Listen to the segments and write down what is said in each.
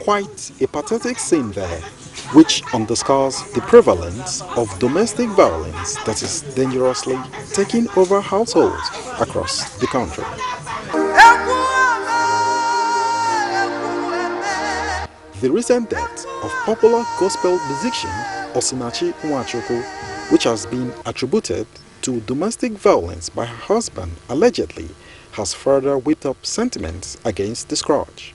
Quite a pathetic scene there, which underscores the prevalence of domestic violence that is dangerously taking over households across the country. The recent death of popular gospel musician Osinachi Nwachukwu, which has been attributed to domestic violence by her husband allegedly, has further whipped up sentiments against the scourge.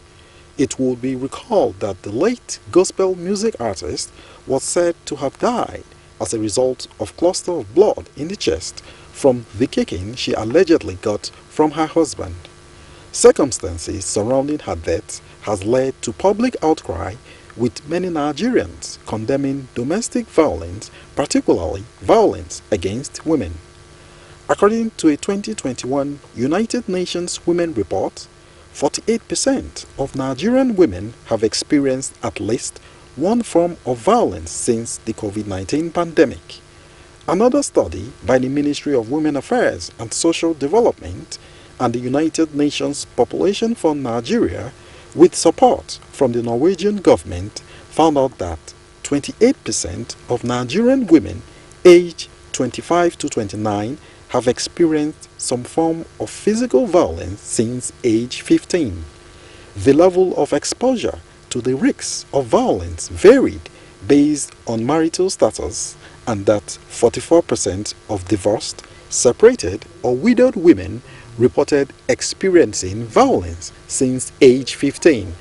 It will be recalled that the late gospel music artist was said to have died as a result of cluster of blood in the chest from the kicking she allegedly got from her husband. Circumstances surrounding her death has led to public outcry, with many Nigerians condemning domestic violence, particularly violence against women. According to a 2021 United Nations Women Report, 48% of Nigerian women have experienced at least one form of violence since the COVID-19 pandemic. Another study by the Ministry of Women Affairs and Social Development and the United Nations Population Fund Nigeria, with support from the Norwegian government, found out that 28% of Nigerian women aged 25 to 29 have experienced some form of physical violence since age 15. The level of exposure to the risks of violence varied based on marital status, and that 44% of divorced, separated or widowed women reported experiencing violence since age 15,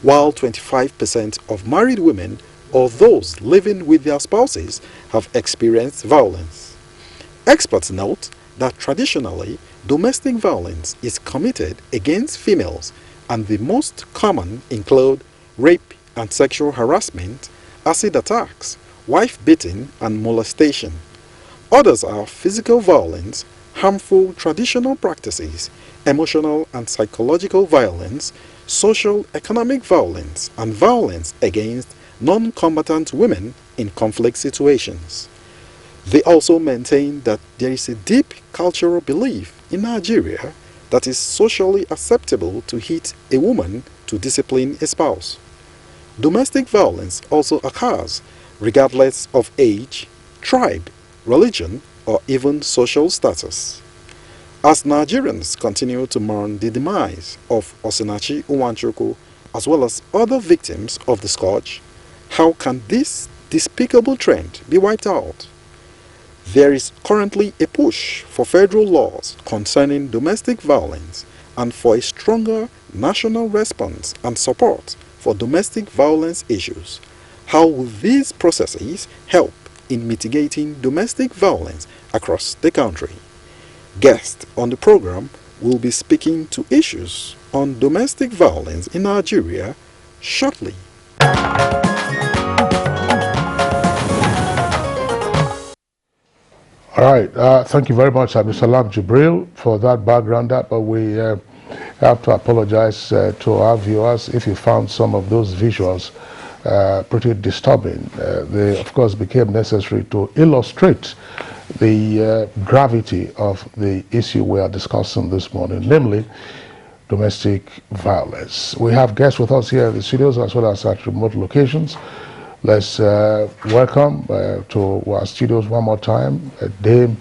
while 25% of married women or those living with their spouses have experienced violence. Experts note that traditionally, domestic violence is committed against females, and the most common include rape and sexual harassment, acid attacks, wife beating, and molestation. Others are physical violence, harmful traditional practices, emotional and psychological violence, social economic violence, and violence against non-combatant women in conflict situations. They also maintain that there is a deep cultural belief in Nigeria that it's socially acceptable to hit a woman to discipline a spouse. Domestic violence also occurs regardless of age, tribe, religion, or even social status. As Nigerians continue to mourn the demise of Osinachi Nwachukwu as well as other victims of the scourge, how can this despicable trend be wiped out? There is currently a push for federal laws concerning domestic violence and for a stronger national response and support for domestic violence issues. How will these processes help in mitigating domestic violence across the country? Guests on the program will be speaking to issues on domestic violence in Nigeria shortly. All right, thank you very much, Abdulsalam Jibril, for that background. But we have to apologize to our viewers if you found some of those visuals pretty disturbing. They, of course, became necessary to illustrate the gravity of the issue we are discussing this morning, namely domestic violence. We have guests with us here in the studios as well as at remote locations. Let's welcome to our studios one more time Dame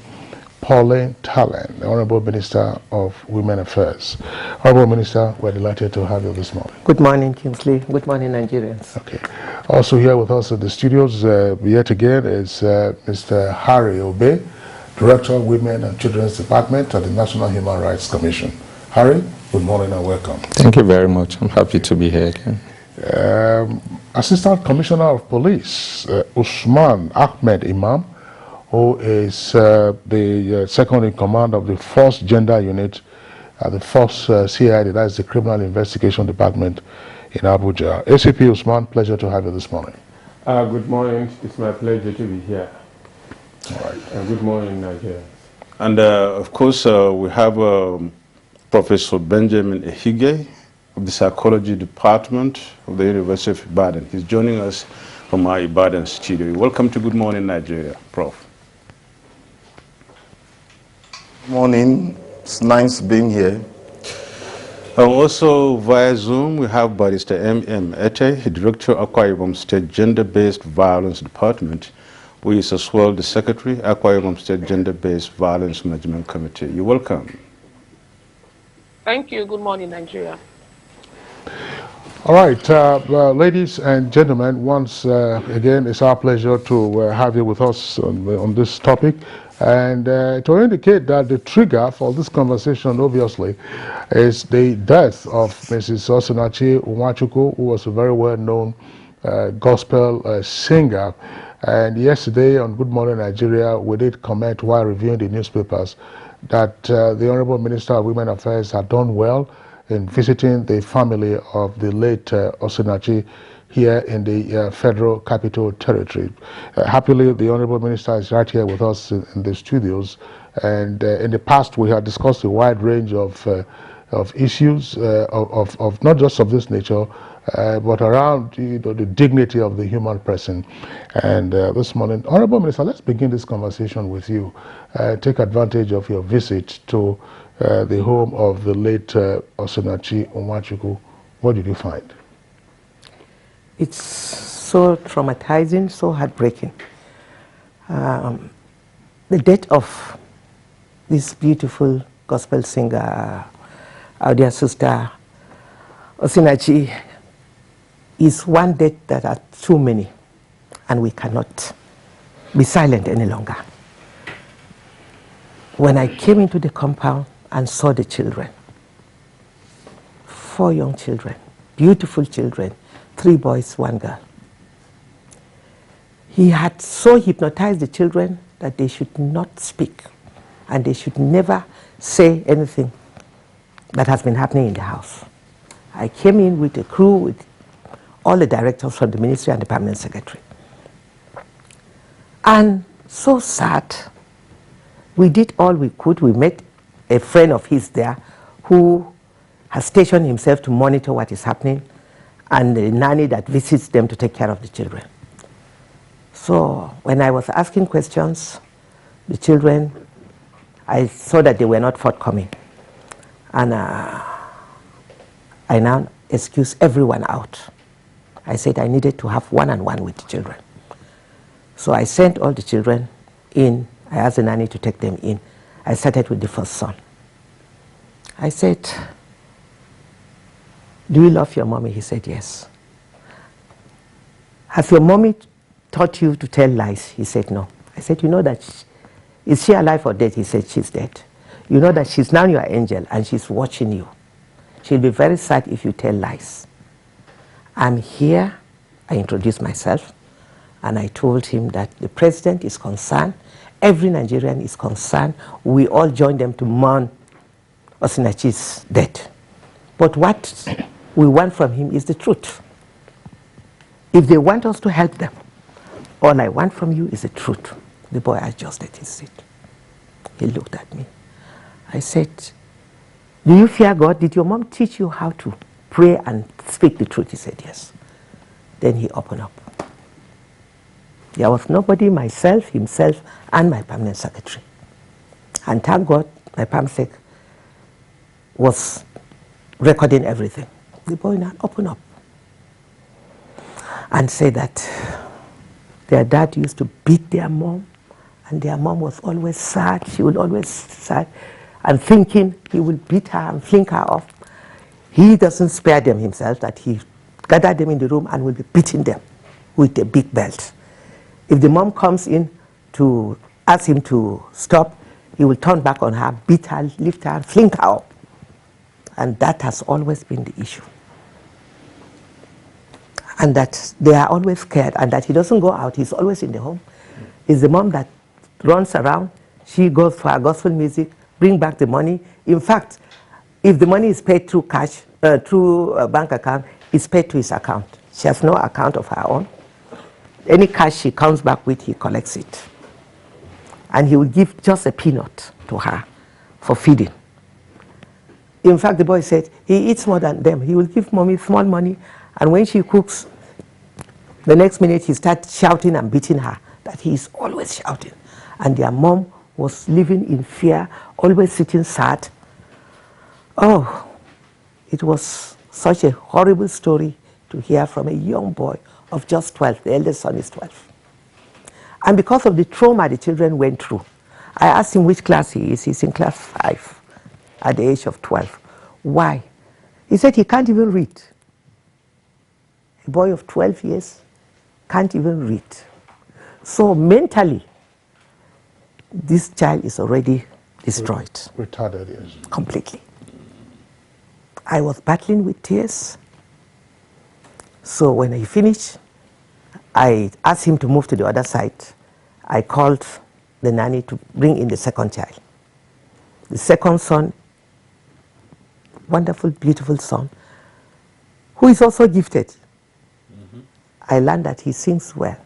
Pauline Tallen, the Honorable Minister of Women Affairs. Honorable Minister, we're delighted to have you this morning. Good morning, Kingsley. Good morning, Nigerians. Okay. Also here with us in the studios yet again is Mr. Harry Obe, Director of Women and Children's Department at the National Human Rights Commission. Harry, good morning and welcome. Thank you very much. I'm happy to be here again. Assistant Commissioner of Police, Usman Ahmed Imam, who is the second in command of the 1st Gender Unit at the 1st CID, that is the Criminal Investigation Department in Abuja. ACP Usman, pleasure to have you this morning. Good morning. It's my pleasure to be here. All right. Good morning, Nigeria. And of course, we have Professor Benjamin Ehige of the Psychology Department of the University of Ibadan. He's joining us from our Ibadan studio. Welcome to Good Morning, Nigeria, Prof. Good morning, It's nice being here. Also via Zoom, we have Barrister M.M. Ete, Director of Akwa Ibom State Gender-Based Violence Department, who is as well the Secretary, Akwa Ibom State Gender-Based Violence Management Committee. You're welcome. Thank you. Good morning, Nigeria. All right, ladies and gentlemen, once again, it's our pleasure to have you with us on this topic. And to indicate that the trigger for this conversation, obviously, is the death of Mrs. Osinachi Nwachukwu, who was a very well-known gospel singer. And yesterday on Good Morning Nigeria, we did comment while reviewing the newspapers that the Honorable Minister of Women Affairs had done well in visiting the family of the late Osinachi here in the Federal Capital Territory. Happily, the Honorable Minister is right here with us in the studios, and in the past we had discussed a wide range of issues, of not just of this nature, but around the dignity of the human person. And this morning, Honorable Minister, let's begin this conversation with you. Take advantage of your visit to the home of the late Osinachi Nwachukwu. What did you find? It's so traumatizing, so heartbreaking. The death of this beautiful gospel singer, our dear sister Osinachi, is one death that are too many, and we cannot be silent any longer. When I came into the compound and saw the children, 4 young children, beautiful children, 3 boys, 1 girl. He had so hypnotized the children that they should not speak and they should never say anything that has been happening in the house. I came in with a crew, with all the directors from the ministry and the permanent secretary. And so sad. We did all we could. We met a friend of his there who has stationed himself to monitor what is happening, and a nanny that visits them to take care of the children. So when I was asking questions, the children, I saw that they were not forthcoming. And I now excused everyone out. I said I needed to have one-on-one with the children. So I sent all the children in. I asked the nanny to take them in. I started with the first son. I said, "Do you love your mommy?" He said, "Yes." "Has your mommy taught you to tell lies?" He said, "No." I said, "You know that, is she alive or dead?" He said, "She's dead." "You know that she's now your angel and she's watching you. She'll be very sad if you tell lies." "I'm here." I introduced myself and I told him that the president is concerned, every Nigerian is concerned. We all join them to mourn Osinachi's death. But what we want from him is the truth. If they want us to help them, all I want from you is the truth. The boy adjusted his seat. He looked at me. I said, "Do you fear God? Did your mom teach you how to pray and speak the truth?" He said, "Yes." Then he opened up. There was nobody, myself, himself, and my permanent secretary. And thank God, my permanent secretary was recording everything. The boy now opened up and said that their dad used to beat their mom, and their mom was always sad. She would always sad and thinking he would beat her and fling her off. He doesn't spare them himself, that he gathered them in the room and will be beating them with a big belt. If the mom comes in to ask him to stop, he will turn back on her, beat her, lift her, fling her up. And that has always been the issue. And that they are always scared, and that he doesn't go out, he's always in the home. It's the mom that runs around. She goes for her gospel music, bring back the money. In fact, if the money is paid through cash, through a bank account, it's paid to his account. She has no account of her own. Any cash she comes back with, he collects it. And he will give just a peanut to her for feeding. In fact, the boy said he eats more than them. He will give mommy small money, and when she cooks, the next minute he starts shouting and beating her, that he is always shouting. And their mom was living in fear, always sitting sad, Oh, it was such a horrible story to hear from a young boy of just 12. The eldest son is 12. And because of the trauma the children went through, I asked him which class he is. He's in class 5 at the age of 12. Why? He said he can't even read. A boy of 12 years can't even read. So mentally, this child is already destroyed. Retarded, yes. Completely. I was battling with tears. So when he finished, I asked him to move to the other side. I called the nanny to bring in the second child. The second son, wonderful, beautiful son, who is also gifted. I learned that he sings well.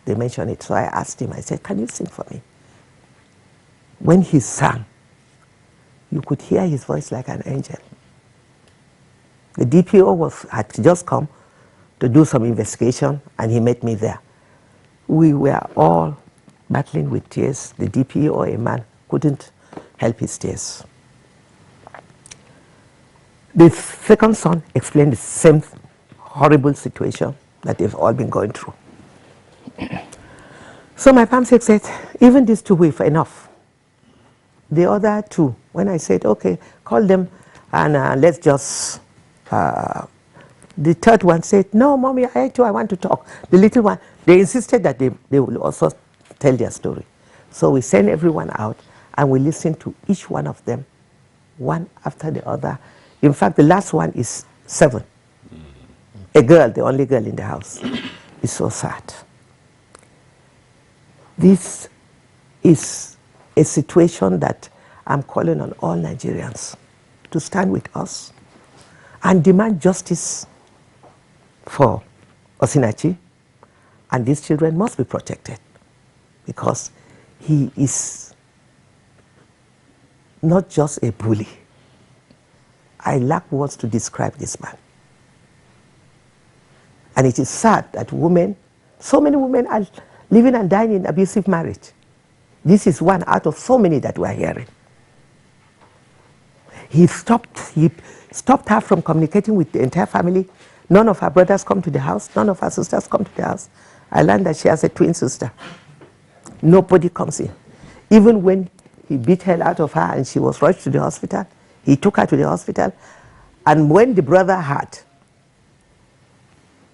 They mentioned it. So I asked him, I said, can you sing for me? When he sang, you could hear his voice like an angel. The DPO had just come to do some investigation, and he met me there. We were all battling with tears. The DPO, a man, couldn't help his tears. The second son explained the same horrible situation that they've all been going through. So my palm said, even these two were enough. The other two, when I said, okay, call them and let's just, the third one said, no, mommy, I want to talk. The little one, they insisted that they will also tell their story. So we sent everyone out and we listened to each one of them, one after the other. In fact, the last one is 7. A girl, the only girl in the house. It's so sad. This is a situation that I'm calling on all Nigerians to stand with us and demand justice for Osinachi, and these children must be protected because he is not just a bully. I lack words to describe this man. And it is sad that women, so many women are living and dying in abusive marriage. This is one out of so many that we are hearing. He stopped her from communicating with the entire family. None of her brothers come to the house. None of her sisters come to the house. I learned that she has a twin sister. Nobody comes in. Even when he beat hell out of her and she was rushed to the hospital, he took her to the hospital. And when the brother heard,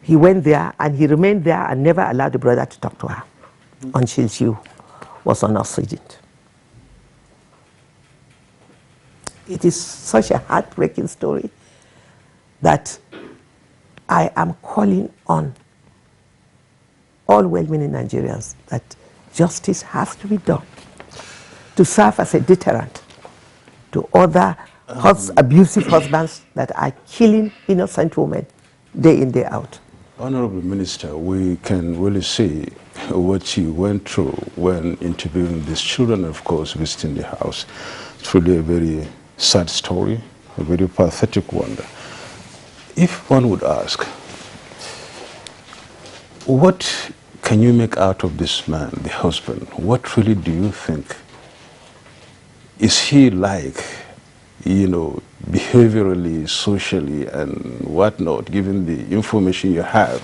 he went there and he remained there and never allowed the brother to talk to her until she was on oxygen. It is such a heartbreaking story that I am calling on all well-meaning Nigerians that justice has to be done to serve as a deterrent to other abusive husbands that are killing innocent women day in, day out. Honorable Minister, we can really see what you went through when interviewing these children, of course, visiting the house. It's really a very sad story, a very pathetic one. If one would ask, what can you make out of this man, the husband? What really do you think? Is he like, you know, behaviorally, socially, and whatnot, given the information you have?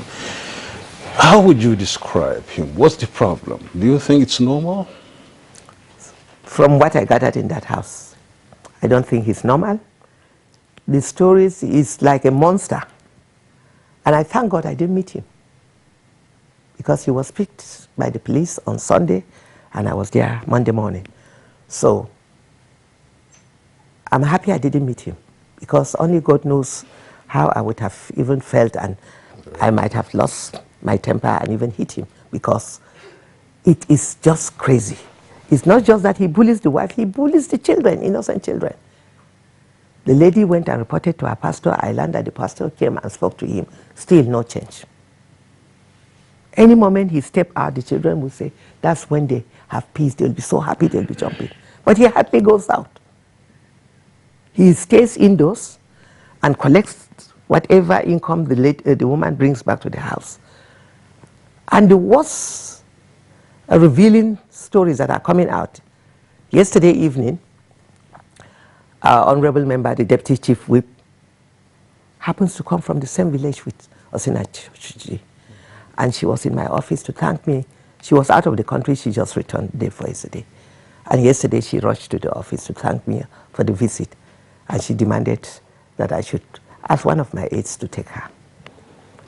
How would you describe him? What's the problem? Do you think it's normal? From what I gathered in that house, I don't think he's normal. The stories is like a monster. And I thank God I didn't meet him, because he was picked by the police on Sunday and I was there Monday morning. So I'm happy I didn't meet him, because only God knows how I would have even felt, and I might have lost my temper and even hit him, because it is just crazy. It's not just that he bullies the wife, he bullies the children, innocent children. The lady went and reported to her pastor. I learned that the pastor came and spoke to him. Still no change. Any moment he stepped out, the children will say, that's when they have peace. They'll be so happy, they'll be jumping. But he hardly goes out. He stays indoors and collects whatever income the woman brings back to the house. And the worst revealing stories that are coming out. Yesterday evening, our honorable member, the deputy chief whip, happens to come from the same village with Osinachi. And she was in my office to thank me. She was out of the country, she just returned day for yesterday. And yesterday she rushed to the office to thank me for the visit. And she demanded that I should ask one of my aides to take her.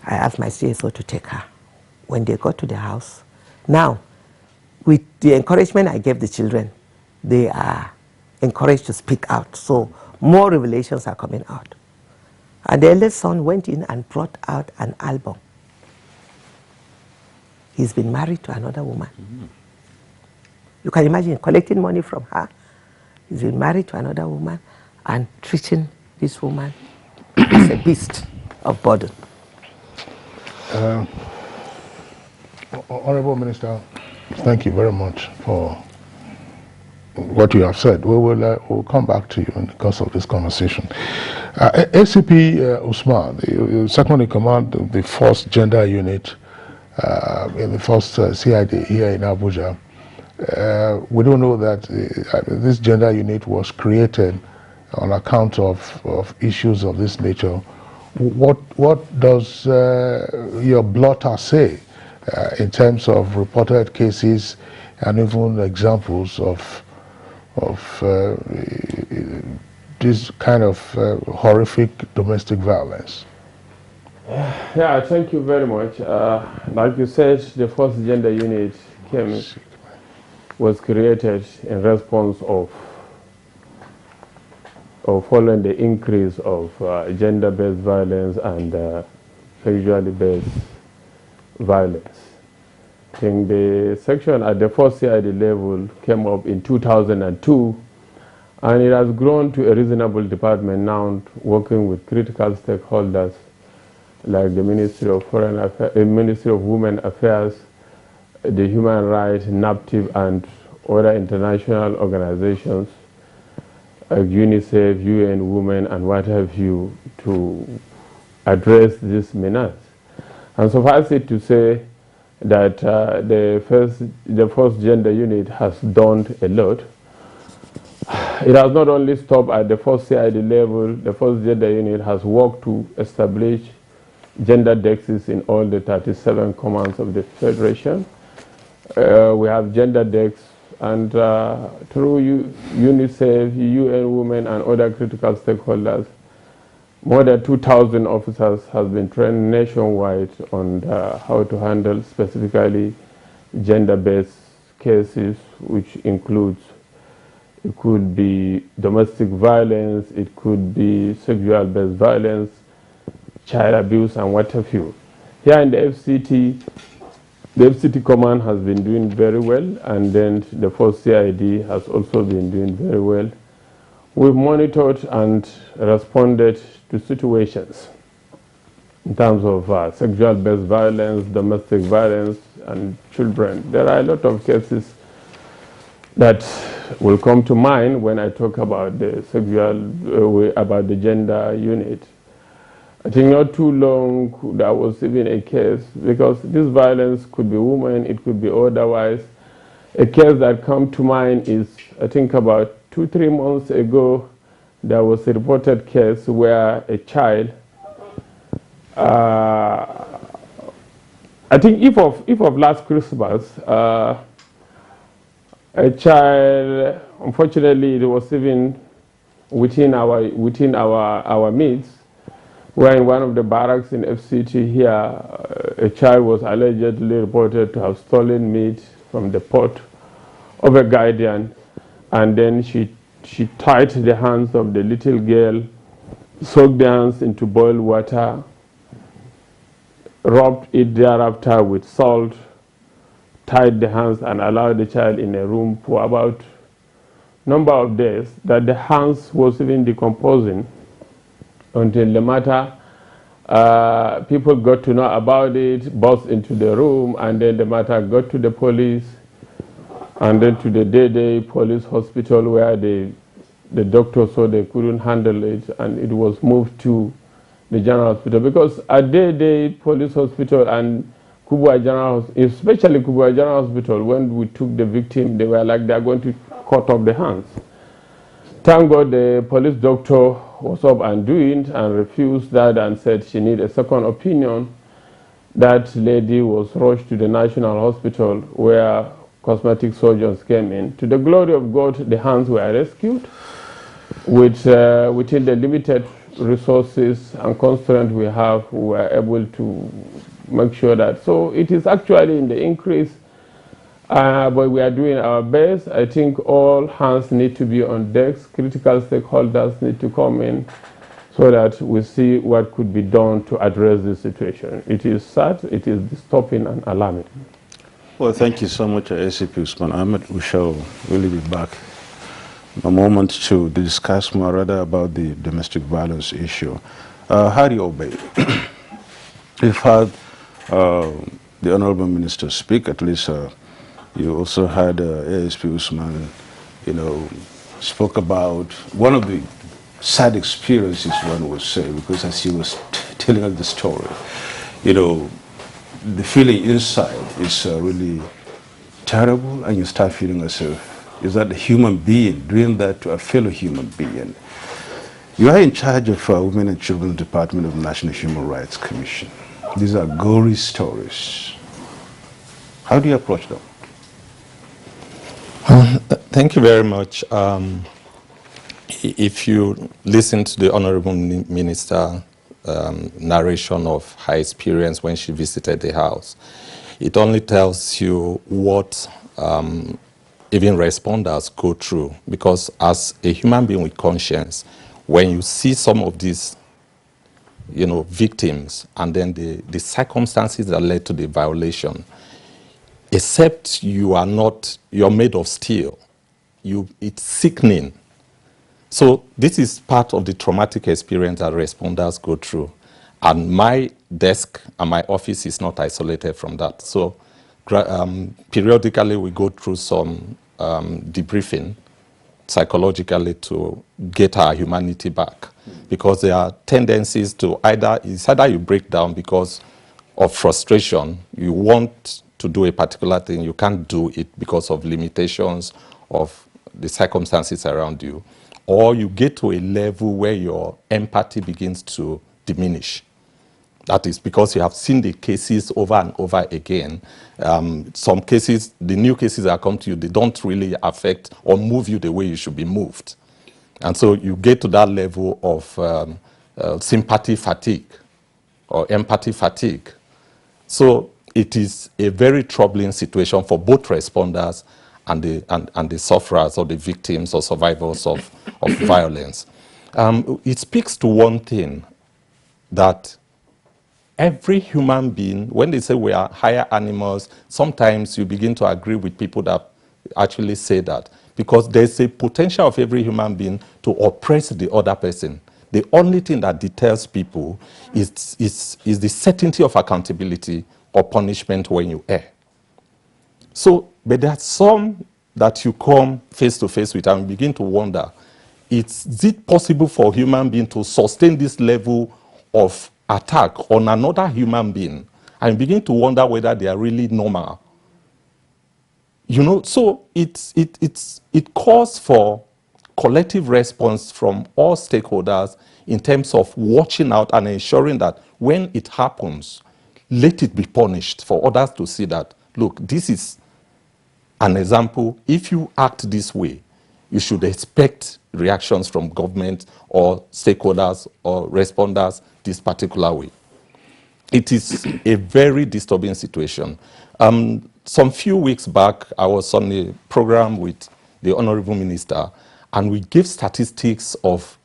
I asked my CSO to take her. When they got to the house, now, with the encouragement I gave the children, they are encouraged to speak out. So more revelations are coming out. And the eldest son went in and brought out an album. He's been married to another woman. Mm-hmm. You can imagine collecting money from her. He's been married to another woman and treating this woman as a beast of burden. Honorable Minister, thank you very much for what you have said. We'll come back to you in the course of this conversation. ACP Usman, you second in command of the first gender unit in the first CID here in Abuja. We don't know that this gender unit was created on account of issues of this nature. What does your blotter say in terms of reported cases and even examples of this kind of horrific domestic violence? Yeah, thank you very much. Like you said, the first gender unit was created in response of following the increase of gender-based violence and sexually based violence. I think the section at the first CID level came up in 2002, and it has grown to a reasonable department now, working with critical stakeholders like the Ministry of Foreign Affairs, Ministry of Women Affairs, the Human Rights, NAPTIP, and other international organizations like UNICEF, UN Women, and what have you, to address this menace. And suffice it to say that the first gender unit has done a lot. It has not only stopped at the first CID level, the first gender unit has worked to establish gender dexes in all the 37 commands of the Federation. We have gender dex, and through UNICEF, UN Women, and other critical stakeholders, more than 2,000 officers have been trained nationwide on how to handle specifically gender-based cases, which includes, it could be domestic violence, it could be sexual-based violence, child abuse, and what have you. Here in the FCT command has been doing very well, and then the first CID has also been doing very well. We've monitored and responded to situations in terms of sexual-based violence, domestic violence, and children. There are a lot of cases that will come to mind when I talk about the about the gender unit. I think not too long there was even a case, because this violence could be women, it could be otherwise. A case that come to mind is, I think about 2-3 months ago, there was a reported case where a child, I think eve of last Christmas, a child, unfortunately, it was even within our midst, where in one of the barracks in FCT here, a child was allegedly reported to have stolen meat from the pot of a guardian, and then she tied the hands of the little girl, soaked the hands into boiled water, rubbed it thereafter with salt, tied the hands, and allowed the child in a room for about number of days, that the hands was even decomposing, until the matter, people got to know about it, burst into the room, and then the matter got to the police, and then to the Day Police Hospital, where the doctor saw they couldn't handle it, and it was moved to the General Hospital. Because at Day Police Hospital and Kubwa General, especially Kubwa General Hospital, when we took the victim, they were like, they're going to cut off the hands. Thank God the police doctor was up and doing and refused that and said she needed a second opinion. That lady was rushed to the National Hospital where cosmetic surgeons came in. To the glory of God, the hands were rescued within the limited resources and constraints we have. We were able to make sure that. So it is actually in the increase, but we are doing our best. I think all hands need to be on decks. Critical stakeholders need to come in so that we see what could be done to address this situation. It is sad, it is disturbing and alarming. Well, thank you so much, ACP Usman Ahmed. We shall really be back in a moment to discuss more rather about the domestic violence issue. Harry Obey, you've heard the Honorable Minister speak, at least you also had ASP Usman, spoke about one of the sad experiences, one would say, because as he was telling us the story, the feeling inside is really terrible, and you start feeling yourself, is that a human being doing that to a fellow human being? You are in charge of Women and Children's Department of the National Human Rights Commission. These are gory stories. How do you approach them? Thank you very much. If you listen to the Honorable Minister narration of her experience when she visited the house, it only tells you what even responders go through. Because as a human being with conscience, when you see some of these victims and then the circumstances that led to the violation, except you're made of steel, it's sickening. So this is part of the traumatic experience that responders go through. And my desk and my office is not isolated from that. So periodically we go through some debriefing psychologically to get our humanity back. Because there are tendencies to either you break down because of frustration, you want to do a particular thing, you can't do it because of limitations of the circumstances around you, or you get to a level where your empathy begins to diminish. That is because you have seen the cases over and over again. Some cases, the new cases that come to you, they don't really affect or move you the way you should be moved. And so you get to that level of sympathy fatigue or empathy fatigue. So it is a very troubling situation for both responders and the sufferers or the victims or survivors of violence. It speaks to one thing, that every human being, when they say we are higher animals, sometimes you begin to agree with people that actually say that, because there's a potential of every human being to oppress the other person. The only thing that deters people is the certainty of accountability or punishment when you err. So, but there are some that you come face to face with and begin to wonder, is it possible for a human being to sustain this level of attack on another human being? And begin to wonder whether they are really normal. So it calls for collective response from all stakeholders in terms of watching out and ensuring that when it happens, let it be punished, for others to see that, look, this is an example. If you act this way, you should expect reactions from government or stakeholders or responders this particular way. It is a very disturbing situation. Some few weeks back, I was on a program with the Honorable Minister, and we gave statistics of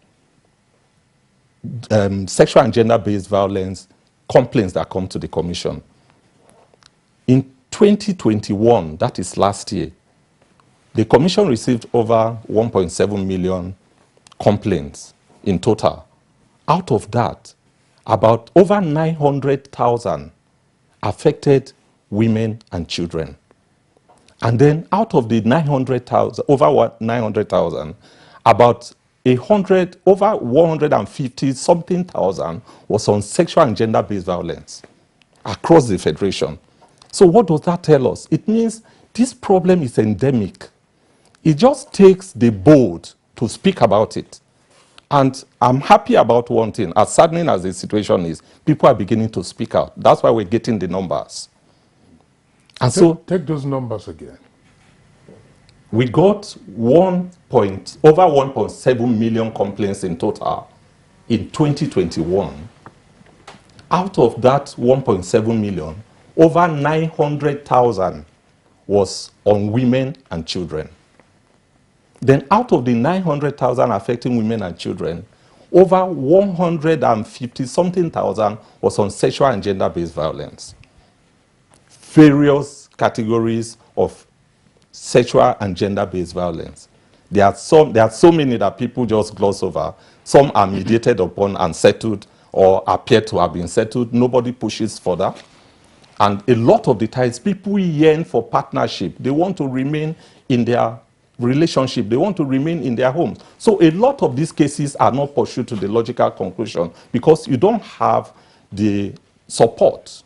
sexual and gender-based violence complaints that come to the Commission. In 2021, that is last year, the Commission received over 1.7 million complaints in total. Out of that, about over 900,000 affected women and children. And then out of the 900,000, over 900,000, about over 150 something thousand was on sexual and gender-based violence across the Federation. So what does that tell us? It means this problem is endemic. It just takes the bold to speak about it. And I'm happy about one thing. As saddening as the situation is, people are beginning to speak out. That's why we're getting the numbers. And so take those numbers again. we got over 1.7 million complaints in total in 2021. Out of that 1.7 million, over 900,000 was on women and children. Then out of the 900,000 affecting women and children, over 150-something thousand was on sexual and gender-based violence. Various categories of sexual and gender-based violence. There are so many that people just gloss over. Some are mediated upon and settled or appear to have been settled. Nobody pushes further. And a lot of the times, people yearn for partnership. They want to remain in their relationship. They want to remain in their homes. So a lot of these cases are not pursued to the logical conclusion because you don't have the support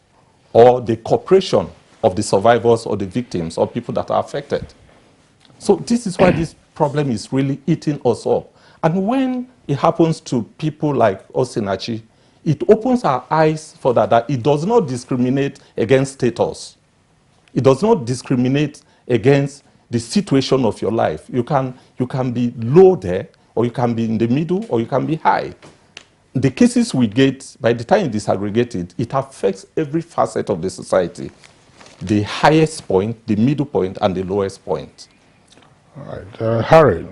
or the cooperation of the survivors or the victims or people that are affected. So this is why this problem is really eating us up. And when it happens to people like Osinachi, it opens our eyes for that it does not discriminate against status. It does not discriminate against the situation of your life. You can be low there, or you can be in the middle, or you can be high. The cases we get, by the time it is disaggregated, it affects every facet of the society. The highest point, the middle point, and the lowest point. All right, Harry,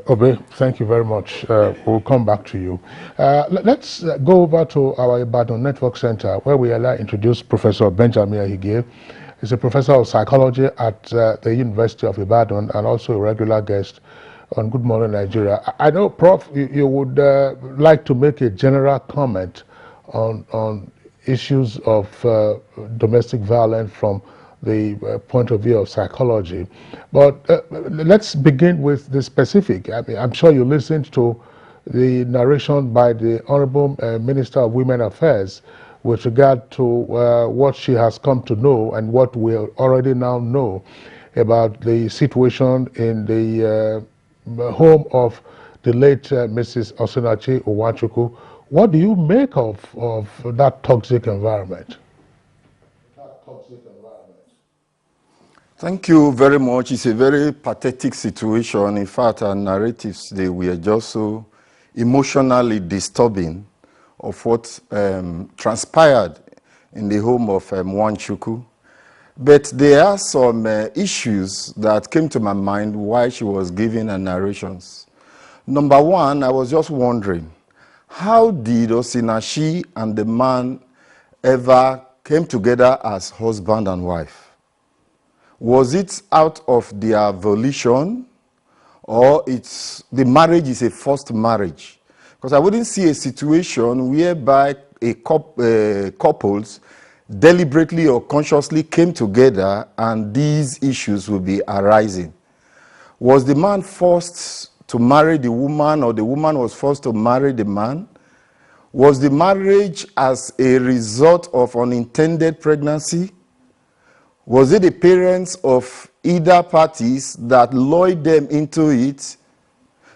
Obe, thank you very much. We'll come back to you. Let's go over to our Ibadan Network Center, where we allow introduce Professor Benjamin Ahige. He's a professor of psychology at the University of Ibadan and also a regular guest on Good Morning Nigeria. I know, Prof, you would like to make a general comment on issues of domestic violence from the point of view of psychology. But let's begin with the specific. I mean, I'm sure you listened to the narration by the Honorable Minister of Women Affairs with regard to what she has come to know and what we already now know about the situation in the home of the late Mrs. Osinachi Uwachuku. What do you make of that toxic environment? Thank you very much. It's a very pathetic situation. In fact, our narratives today were just so emotionally disturbing of what transpired in the home of Nwanchuku. But there are some issues that came to my mind while she was giving her narrations. Number one, I was just wondering, how did Osinachi and the man ever came together as husband and wife? Was it out of their volition, or the marriage is a forced marriage? Because I wouldn't see a situation whereby couples deliberately or consciously came together and these issues will be arising. Was the man forced to marry the woman, or the woman was forced to marry the man? Was the marriage as a result of unintended pregnancy? Was it the parents of either parties that lured them into it?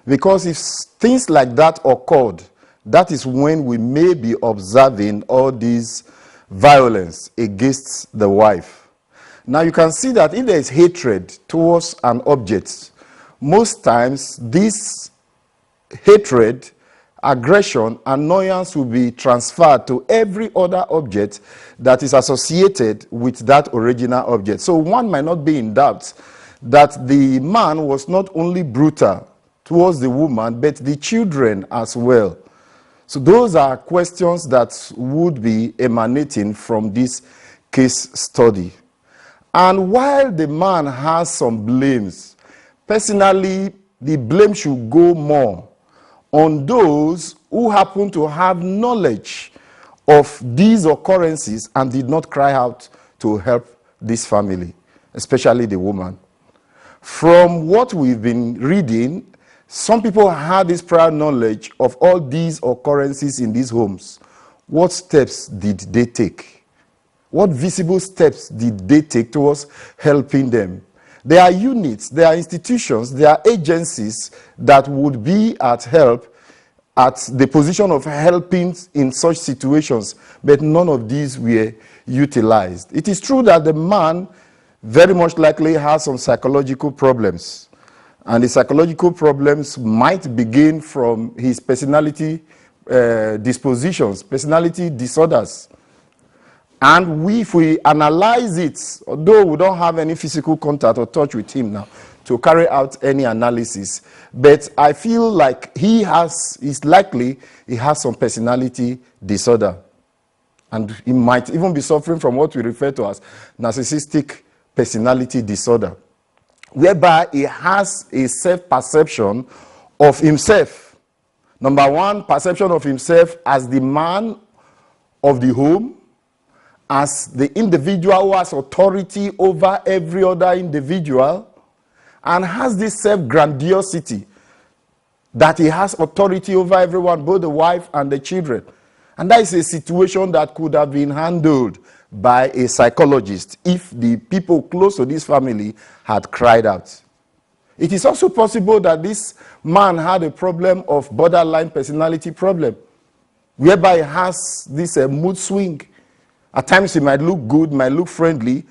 Because if things like that occurred, that is when we may be observing all this violence against the wife. Now you can see that if there is hatred towards an object, most times this hatred, aggression, annoyance will be transferred to every other object that is associated with that original object. So one might not be in doubt that the man was not only brutal towards the woman, but the children as well. So those are questions that would be emanating from this case study. And while the man has some blames, personally, the blame should go more on those who happen to have knowledge of these occurrences and did not cry out to help this family, especially the woman. From what we've been reading, some people had this prior knowledge of all these occurrences in these homes. What steps did they take? What visible steps did they take towards helping them? There are units, there are institutions, there are agencies that would be at help, at the position of helping in such situations, but none of these were utilized. It is true that the man very much likely has some psychological problems, and the psychological problems might begin from his personality dispositions, personality disorders. And if we analyze it, although we don't have any physical contact or touch with him now to carry out any analysis, but I feel like it's likely he has some personality disorder. And he might even be suffering from what we refer to as narcissistic personality disorder, whereby he has a self-perception of himself. Number one, perception of himself as the man of the home, as the individual who has authority over every other individual, and has this self-grandiosity that he has authority over everyone, both the wife and the children. And that is a situation that could have been handled by a psychologist if the people close to this family had cried out. It is also possible that this man had a problem of borderline personality problem, whereby he has this mood swing. At times he might look good, might look friendly,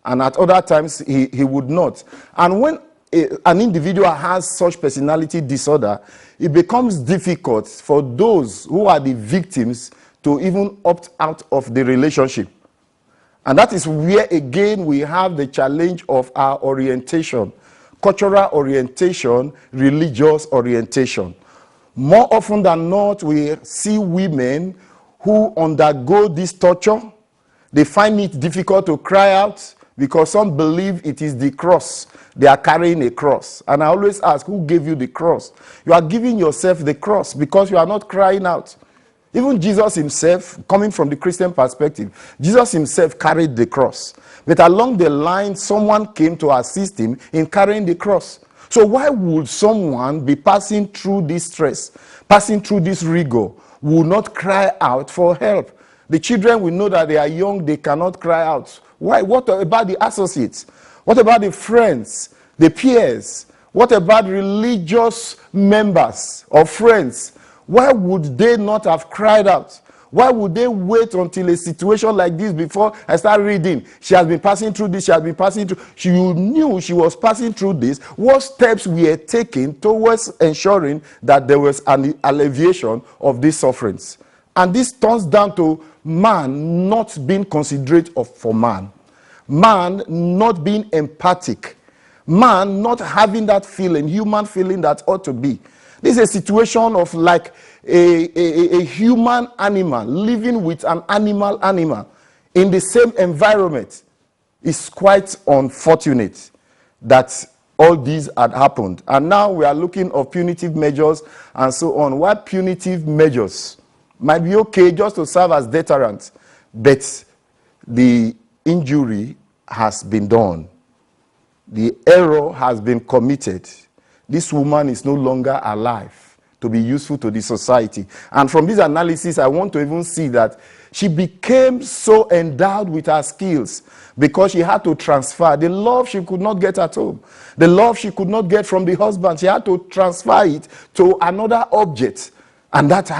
and at other times he would not. And when an individual has such personality disorder, it becomes difficult for those who are the victims to even opt out of the relationship. And that is where, again, we have the challenge of our orientation, cultural orientation, religious orientation. More often than not, we see women who undergo this torture. They find it difficult to cry out because some believe it is the cross. They are carrying a cross. And I always ask, who gave you the cross? You are giving yourself the cross because you are not crying out. Even Jesus himself, coming from the Christian perspective, Jesus himself carried the cross. But along the line, someone came to assist him in carrying the cross. So why would someone be passing through this stress, passing through this rigor, will not cry out for help? The children, we know that they are young, they cannot cry out. Why? What about the associates? What about the friends, the peers? What about religious members or friends? Why would they not have cried out? Why would they wait until a situation like this before I start reading? She has been passing through this, she has been passing through. She knew she was passing through this. What steps were taken towards ensuring that there was an alleviation of these sufferings? And this turns down to man not being considerate for man. Man not being empathic. Man not having that feeling, human feeling that ought to be. This is a situation of like a human animal living with an animal in the same environment. It's quite unfortunate that all these had happened. And now we are looking at punitive measures and so on. What punitive measures might be okay just to serve as deterrent, but the injury has been done. The error has been committed. This woman is no longer alive to be useful to the society. And from this analysis, I want to even see that she became so endowed with her skills because she had to transfer the love she could not get at home, the love she could not get from the husband. She had to transfer it to another object. And that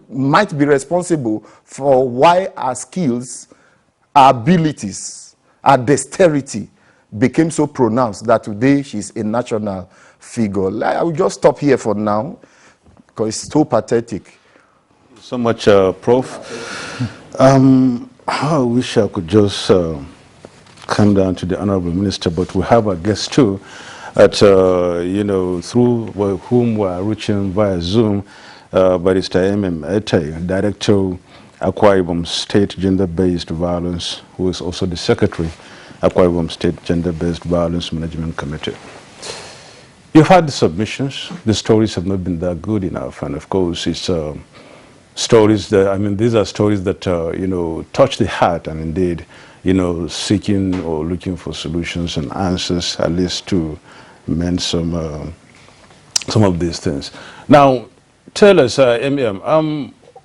might be responsible for why our skills, our abilities, our dexterity became so pronounced that today she's a national figure. I will just stop here for now because it's so pathetic. So much, Prof. I wish I could just come down to the Honorable Minister, but we have a guest too, through whom we are reaching via Zoom. Barrister M.M. Etay, Director, Akwa Ibom State Gender-Based Violence, who is also the Secretary, Akwa Ibom State Gender-Based Violence Management Committee. You've had the submissions. The stories have not been that good enough, and of course, it's stories that, these are stories that, touch the heart and indeed, seeking or looking for solutions and answers, at least to mend some of these things. Now, tell us,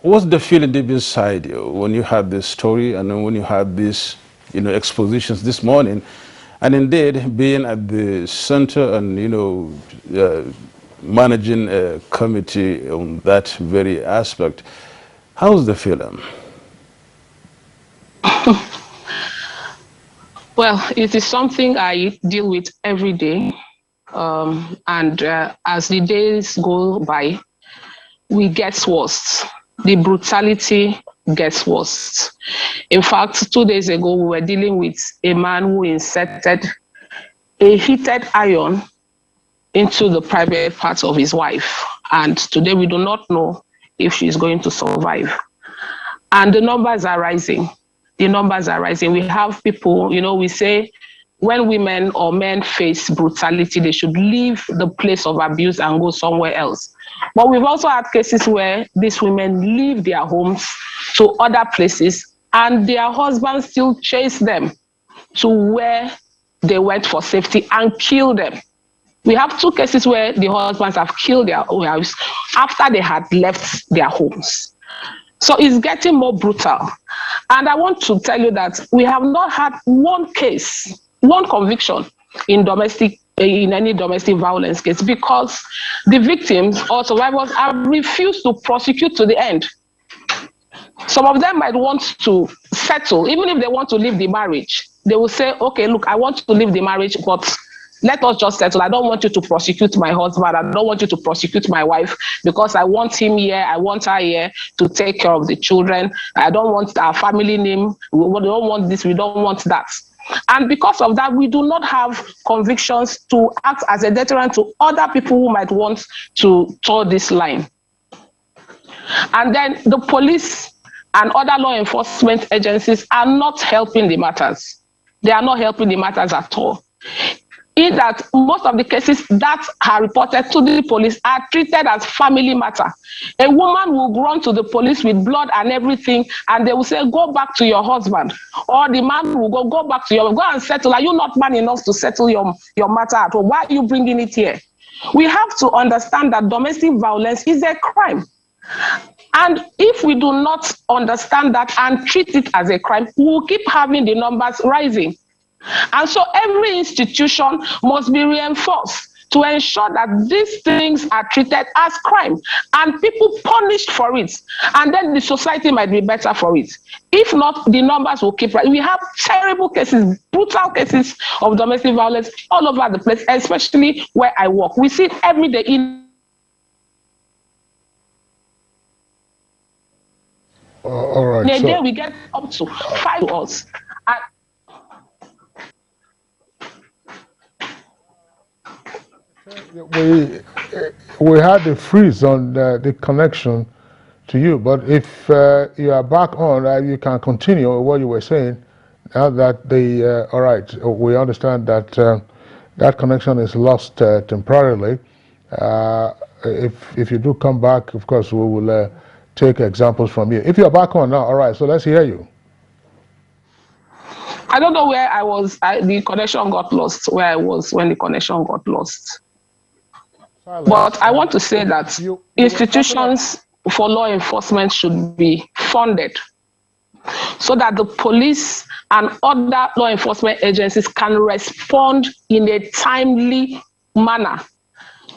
what's the feeling deep inside you when you had this story and then when you had these, expositions this morning? And indeed, being at the center and, managing a committee on that very aspect, how's the feeling? Well, it is something I deal with every day. And as the days go by, we get worse. The brutality gets worse. In fact, 2 days ago, we were dealing with a man who inserted a heated iron into the private parts of his wife. And today we do not know if she's going to survive. And the numbers are rising. The numbers are rising. We have people, we say when women or men face brutality, they should leave the place of abuse and go somewhere else. But we've also had cases where these women leave their homes to other places and their husbands still chase them to where they went for safety and kill them. We have 2 cases where the husbands have killed their wives after they had left their homes. So it's getting more brutal. And I want to tell you that we have not had one case, one conviction in any domestic violence case because the victims or survivors have refused to prosecute to the end. Some of them might want to settle, even if they want to leave the marriage. They will say, okay, look, I want to leave the marriage, but let us just settle. I don't want you to prosecute my husband. I don't want you to prosecute my wife because I want him here. I want her here to take care of the children. I don't want our family name. We don't want this. We don't want that. And because of that, we do not have convictions to act as a deterrent to other people who might want to toe this line. And then the police and other law enforcement agencies are not helping the matters. They are not helping the matters at all. In that most of the cases that are reported to the police are treated as family matter. A woman will run to the police with blood and everything, and they will say, go back to your husband. Or the man will go back to go and settle. Are you not man enough to settle your matter at home? Why are you bringing it here? We have to understand that domestic violence is a crime. And if we do not understand that and treat it as a crime, we will keep having the numbers rising. And so every institution must be reinforced to ensure that these things are treated as crime and people punished for it. And then the society might be better for it. If not, the numbers will keep rising. We have terrible cases, brutal cases of domestic violence all over the place, especially where I work. We see it every day in all right. In a day, we get up to 5 to us. We had a freeze on the connection to you, but if you are back on, you can continue what you were saying. Now that all right, we understand that that connection is lost temporarily. If you do come back, of course, we will take examples from you. If you're back on now, all right, so let's hear you. I don't know where I was. The connection got lost, where I was when the connection got lost. But I want to say that institutions for law enforcement should be funded so that the police and other law enforcement agencies can respond in a timely manner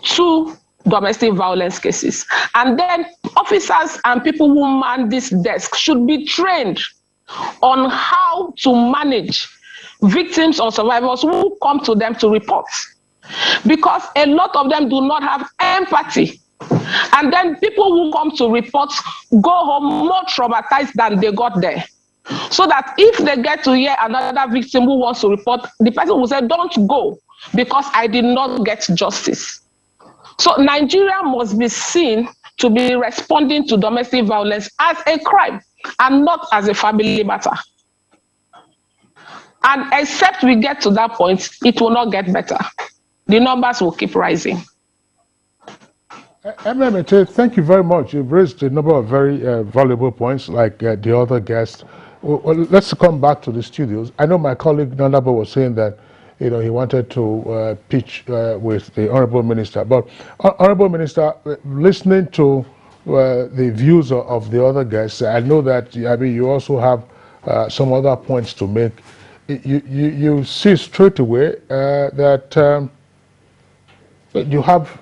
to domestic violence cases. And then officers and people who man this desk should be trained on how to manage victims or survivors who come to them to report. Because a lot of them do not have empathy. And then people who come to report go home more traumatized than they got there. So that if they get to hear another victim who wants to report, the person will say, don't go because I did not get justice. So Nigeria must be seen to be responding to domestic violence as a crime and not as a family matter. And except we get to that point, it will not get better. The numbers will keep rising. Emma, thank you very much. You've raised a number of very valuable points like the other guests. Well, let's come back to the studios. I know my colleague Nandaba was saying that he wanted to pitch with the Honorable Minister. But Honorable Minister, listening to the views of the other guests, I know that you also have some other points to make. you see straight away that you have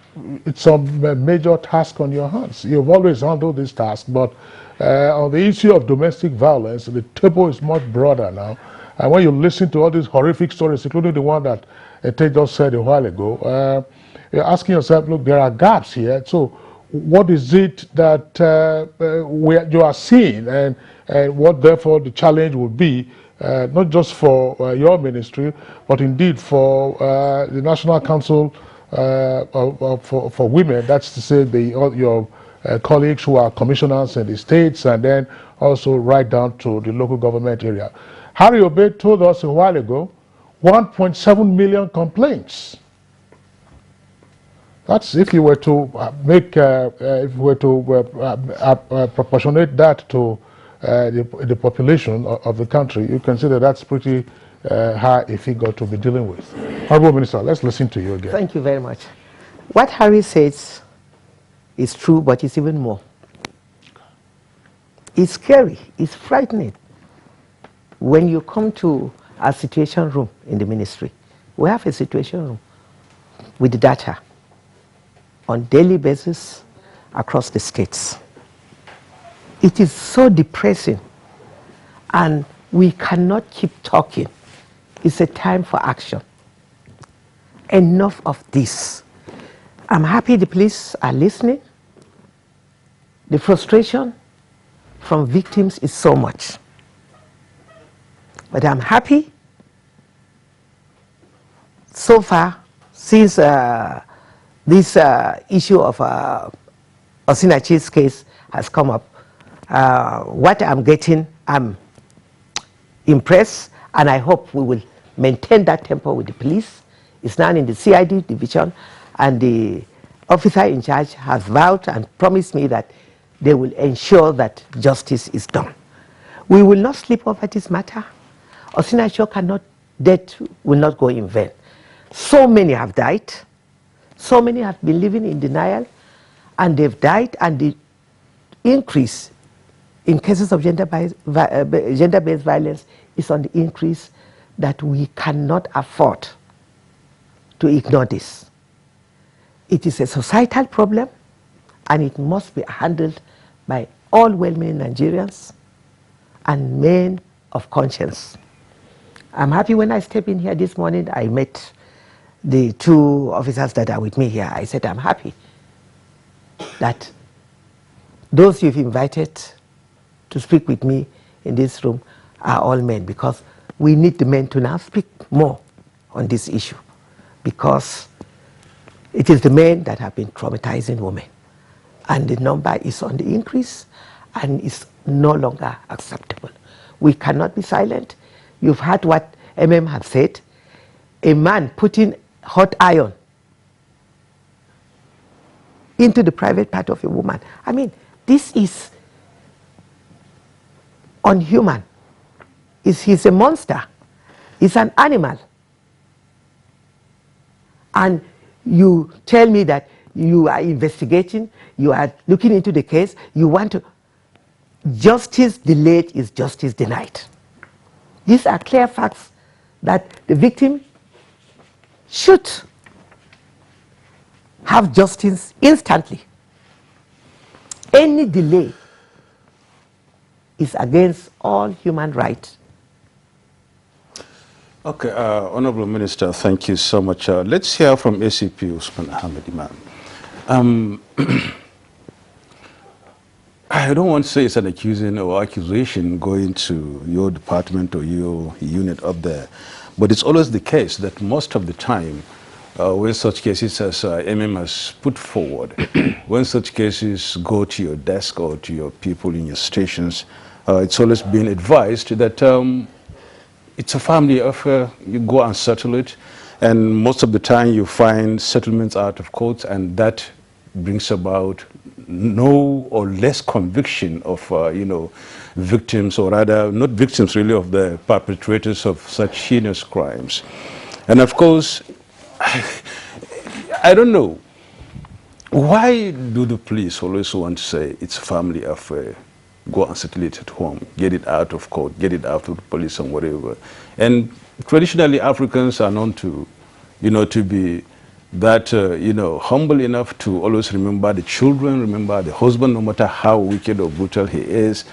some major task on your hands. You've always handled this task, but on the issue of domestic violence, the table is much broader now. And when you listen to all these horrific stories, including the one that Ete just said a while ago, you're asking yourself, look, there are gaps here. So what is it that you are seeing, and what therefore the challenge would be, not just for your ministry, but indeed for the National Council for women, that's to say your colleagues who are commissioners in the states, and then also right down to the local government area. Harry Obey told us a while ago, 1.7 million complaints. That's if you were to proportionate that to the population of the country, you can see that that's pretty high a figure to be dealing with. Honorable Minister, let's listen to you again. Thank you very much. What Harry says is true, but it's even more. It's scary, it's frightening. When you come to a situation room in the ministry, we have a situation room with data on daily basis across the states. It is so depressing, and we cannot keep talking. It's a time for action. Enough of this. I'm happy the police are listening. The frustration from victims is so much. But I'm happy so far, since this issue of Osinachi's case has come up, what I'm getting, I'm impressed, and I hope we will maintain that tempo with the police. It's now in the CID division, and the officer in charge has vowed and promised me that they will ensure that justice is done. We will not sleep over this matter. Osinachi death will not go in vain. So many have died. So many have been living in denial, and they've died, and the increase in cases of gender-based violence is on the increase, that we cannot afford to ignore this. It is a societal problem, and it must be handled by all well-meaning Nigerians and men of conscience. I'm happy when I stepped in here this morning, I met the two officers that are with me here. I said, I'm happy that those you've invited to speak with me in this room are all men, because we need the men to now speak more on this issue, because it is the men that have been traumatizing women, and the number is on the increase and is no longer acceptable. We cannot be silent. You've heard what MM have said. A man putting hot iron into the private part of a woman. I mean, this is unhuman. He's a monster. He's an animal. And you tell me that you are investigating, you are looking into the case, you want to... Justice delayed is justice denied. These are clear facts that the victim should have justice instantly. Any delay is against all human rights. Okay, Honorable Minister, thank you so much. Let's hear from ACP Usman Ahmed Imam. I don't want to say it's an accusation going to your department or your unit up there, but it's always the case that most of the time, when such cases as MM has put forward, when such cases go to your desk or to your people in your stations, it's always been advised that it's a family affair, you go and settle it, and most of the time you find settlements out of court, and that brings about no or less conviction of, victims, or rather, not victims really, of the perpetrators of such heinous crimes. And of course, I don't know, why do the police always want to say it's a family affair? go and settle it at home, get it out of court, get it out of the police and whatever. And traditionally, Africans are known to, to be that, humble enough to always remember the children, remember the husband, no matter how wicked or brutal he is.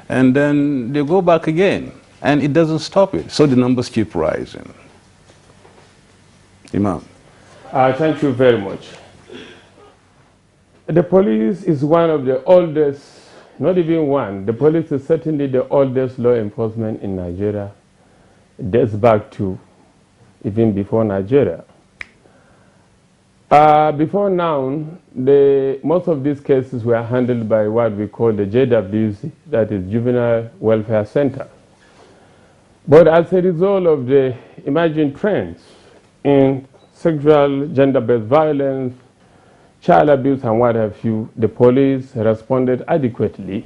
And then they go back again, and it doesn't stop it. So the numbers keep rising. Imam. Thank you very much. The police is one of the oldest, not even one, the police is certainly the oldest law enforcement in Nigeria. It dates back to even before Nigeria. Before now, most of these cases were handled by what we call the JWC, that is Juvenile Welfare Center. But as a result of the emerging trends in sexual, gender-based violence, child abuse and what have you, the police responded adequately.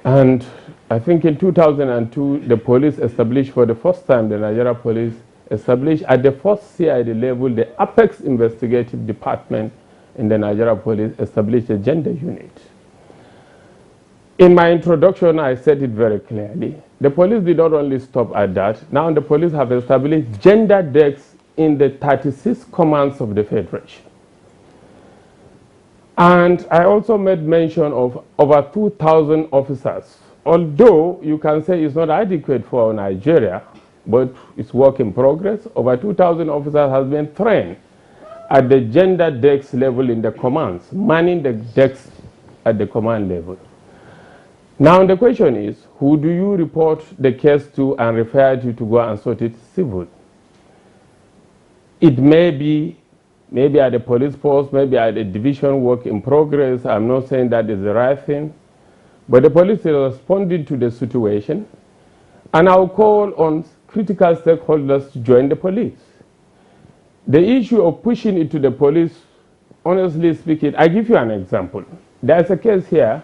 And I think in 2002, the police established for the first time, the Nigeria police established at the first CID level, the Apex Investigative Department in the Nigeria police established a gender unit. In my introduction, I said it very clearly. The police did not only stop at that. Now the police have established gender desks in the 36 commands of the Federation. And I also made mention of over 2,000 officers. Although you can say it's not adequate for Nigeria, but it's work in progress. Over 2,000 officers have been trained at the gender desk level in the commands, manning the desks at the command level. Now the question is, who do you report the case to and refer you to go and sort it civil? It may be maybe at the police post, maybe at the division work in progress. I'm not saying that is the right thing, but the police is responding to the situation, and I'll call on critical stakeholders to join the police. The issue of pushing it to the police, honestly speaking, I give you an example. There's a case here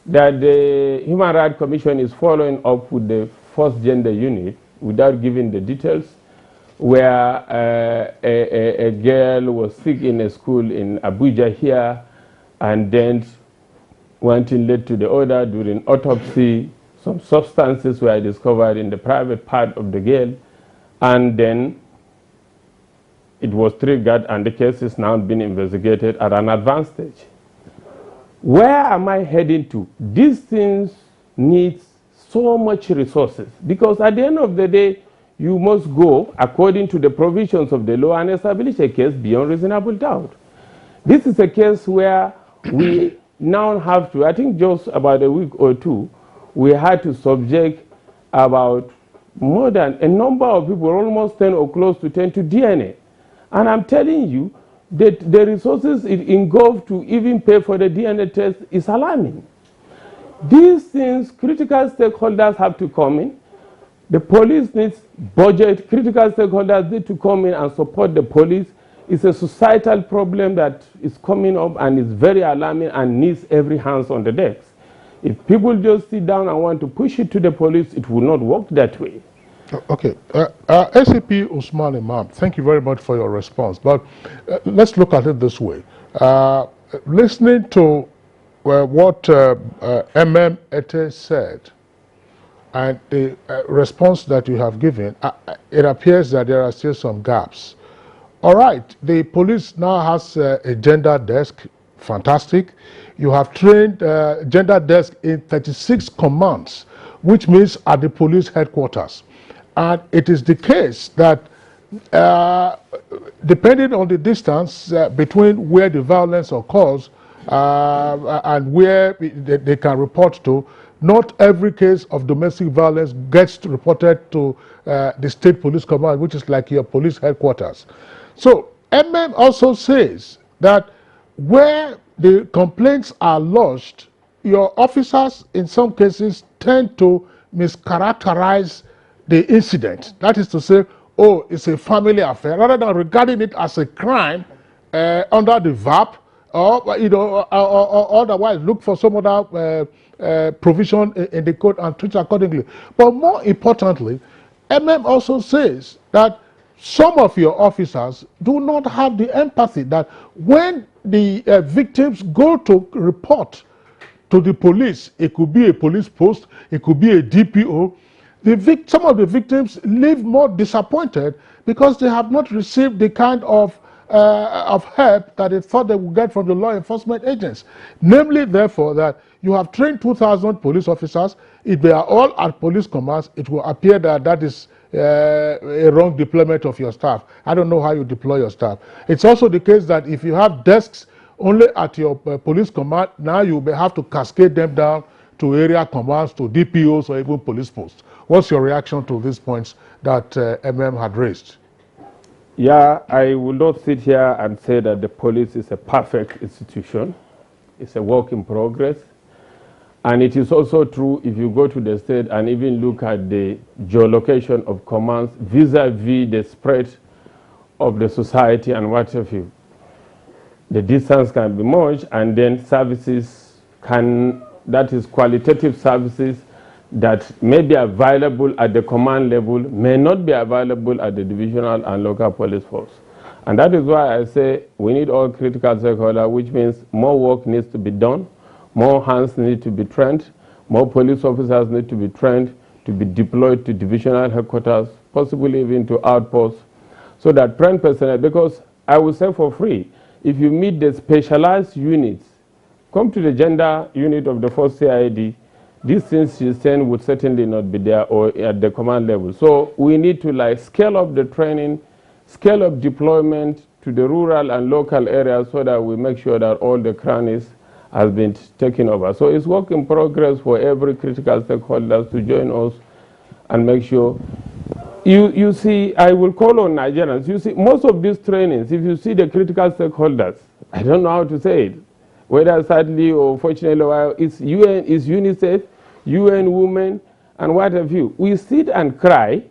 that the Human Rights Commission is following up with the first gender unit without giving the details, where a girl was sick in a school in Abuja here, and then one thing led to the other. During autopsy, some substances were discovered in the private part of the girl, and then it was triggered, and the case is now being investigated at an advanced stage. Where am I heading to? These things need so much resources, because at the end of the day, you must go according to the provisions of the law and establish a case beyond reasonable doubt. This is a case where we now have to, I think just about a week or two, we had to subject about more than a number of people, almost 10 or close to 10, to DNA. And I'm telling you that the resources it involved to even pay for the DNA test is alarming. These things, critical stakeholders have to come in. The police needs budget. Critical stakeholders need to come in and support the police. It's a societal problem that is coming up and is very alarming and needs every hands on the decks. If people just sit down and want to push it to the police, it will not work that way. Okay. SCP Usman Imam, thank you very much for your response. But let's look at it this way. Listening to what Ete said, and the response that you have given, it appears that there are still some gaps. All right, the police now has a gender desk, fantastic. You have trained gender desk in 36 commands, which means at the police headquarters. And it is the case that depending on the distance between where the violence occurs and where they can report to, not every case of domestic violence gets reported to the state police command, which is like your police headquarters. So also says that where the complaints are lodged, your officers in some cases tend to mischaracterize the incident. That is to say, oh, it's a family affair, rather than regarding it as a crime under the VAP, or or otherwise look for some other provision in the code and treat accordingly. But more importantly, also says that some of your officers do not have the empathy that when the victims go to report to the police. It could be a police post, it could be a DPO. Some of the victims leave more disappointed because they have not received the kind of help that they thought they would get from the law enforcement agents. Namely, therefore, that you have trained 2,000 police officers. If they are all at police commands, it will appear that that is a wrong deployment of your staff. I don't know how you deploy your staff. It's also the case that if you have desks only at your police command, now you may have to cascade them down to area commands, to DPOs, or even police posts. What's your reaction to these points that had raised? Yeah, I will not sit here and say that the police is a perfect institution. It's a work in progress. And it is also true if you go to the state and even look at the geolocation of commands vis-a-vis the spread of the society and what have you. The distance can be much, and then services that is qualitative services that may be available at the command level may not be available at the divisional and local police force. And that is why I say we need all critical stakeholders, which means more work needs to be done, more hands need to be trained, more police officers need to be trained to be deployed to divisional headquarters, possibly even to outposts, so that trained personnel, because I will say for free, if you meet the specialized units, come to the gender unit of the first CID, these things you send would certainly not be there or at the command level. So we need to scale up the training, scale up deployment to the rural and local areas so that we make sure that all the crannies has been taken over. So it's work in progress for every critical stakeholder to join us and make sure. You see, I will call on Nigerians. You see, most of these trainings, if you see the critical stakeholders, I don't know how to say it, whether sadly or fortunately, it's UN, it's UNICEF, UN Women, and what have you. We sit and cry.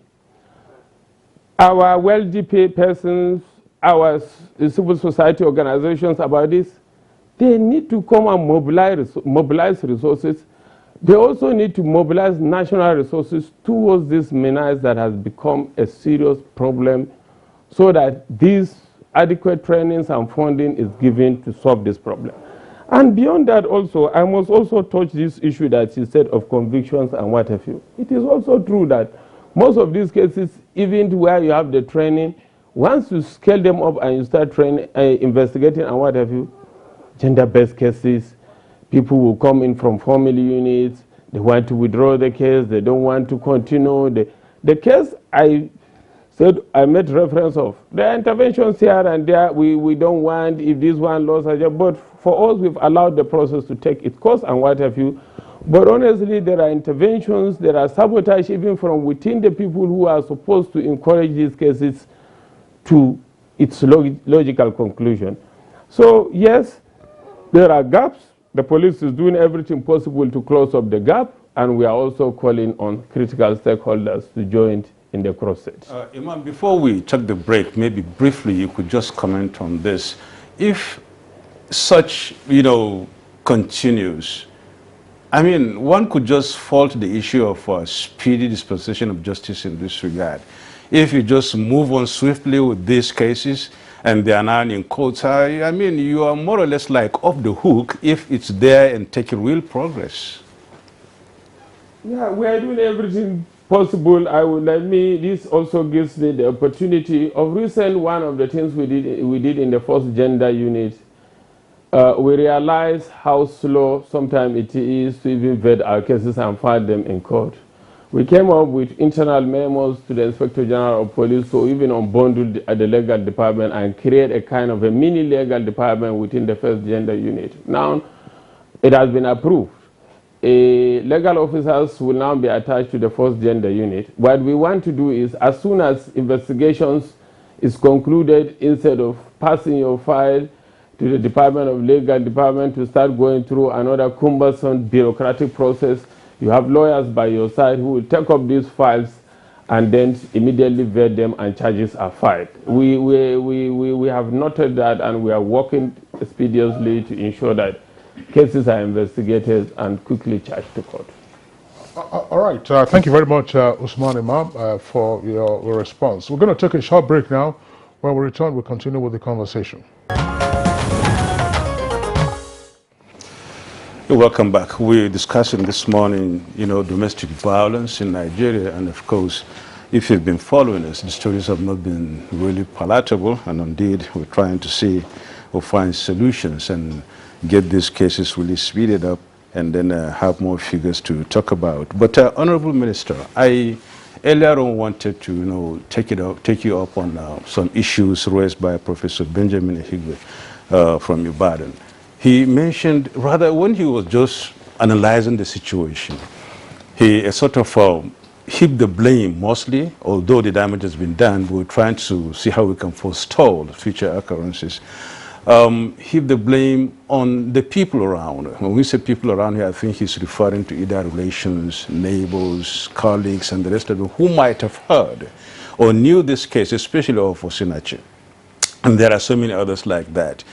Our well-paid persons, our civil society organizations about this, they need to come and mobilize resources. They also need to mobilize national resources towards this menace that has become a serious problem so that these adequate trainings and funding is given to solve this problem. And beyond that also, I must also touch this issue that you said of convictions and what have you. It is also true that most of these cases, even where you have the training, once you scale them up and you start training, investigating and what have you, gender-based cases, people will come in from family units, they want to withdraw the case, they don't want to continue. The case I said, I made reference of, there are interventions here and there, we don't want, if this one lost a job, but for us, we've allowed the process to take its course and what have you. But honestly, there are interventions, there are sabotage even from within the people who are supposed to encourage these cases to its logical conclusion. So yes, there are gaps. The police is doing everything possible to close up the gap, and we are also calling on critical stakeholders to join in the crusade. Imam, before we take the break, maybe briefly you could just comment on this. If such, continues, I mean, one could just fault the issue of speedy dispensation of justice in this regard. If you just move on swiftly with these cases, and they are now in courts, I mean, you are more or less like off the hook if it's there and taking real progress. Yeah, we are doing everything possible. This also gives me the opportunity of recent. One of the things we did in the first gender unit, we realized how slow sometimes it is to even vet our cases and file them in court. We came up with internal memos to the Inspector General of Police, so even unbundle at the legal department and create a kind of a mini legal department within the first gender unit. Now, it has been approved. Legal officers will now be attached to the first gender unit. What we want to do is, as soon as investigations is concluded, instead of passing your file to the Department of Legal Department to start going through another cumbersome bureaucratic process, you have lawyers by your side who will take up these files and then immediately vet them and charges are filed. We have noted that, and we are working expeditiously to ensure that cases are investigated and quickly charged to court. All right. Thank you very much, Usman Imam, for your response. We're going to take a short break now. When we return, we'll continue with the conversation. Welcome back. We're discussing this morning, domestic violence in Nigeria, and of course, if you've been following us, the stories have not been really palatable, and indeed, we're trying to see or find solutions and get these cases really speeded up, and then have more figures to talk about. But Honorable Minister, I earlier on wanted to take you up on some issues raised by Professor Benjamin Ehigwe from Ibadan. He mentioned, rather when he was just analyzing the situation, he sort of heaped the blame mostly, although the damage has been done, we're trying to see how we can forestall future occurrences. Heap the blame on the people around. When we say people around here, I think he's referring to either relations, neighbors, colleagues, and the rest of them who might have heard or knew this case, especially of Osinachi. And there are so many others like that.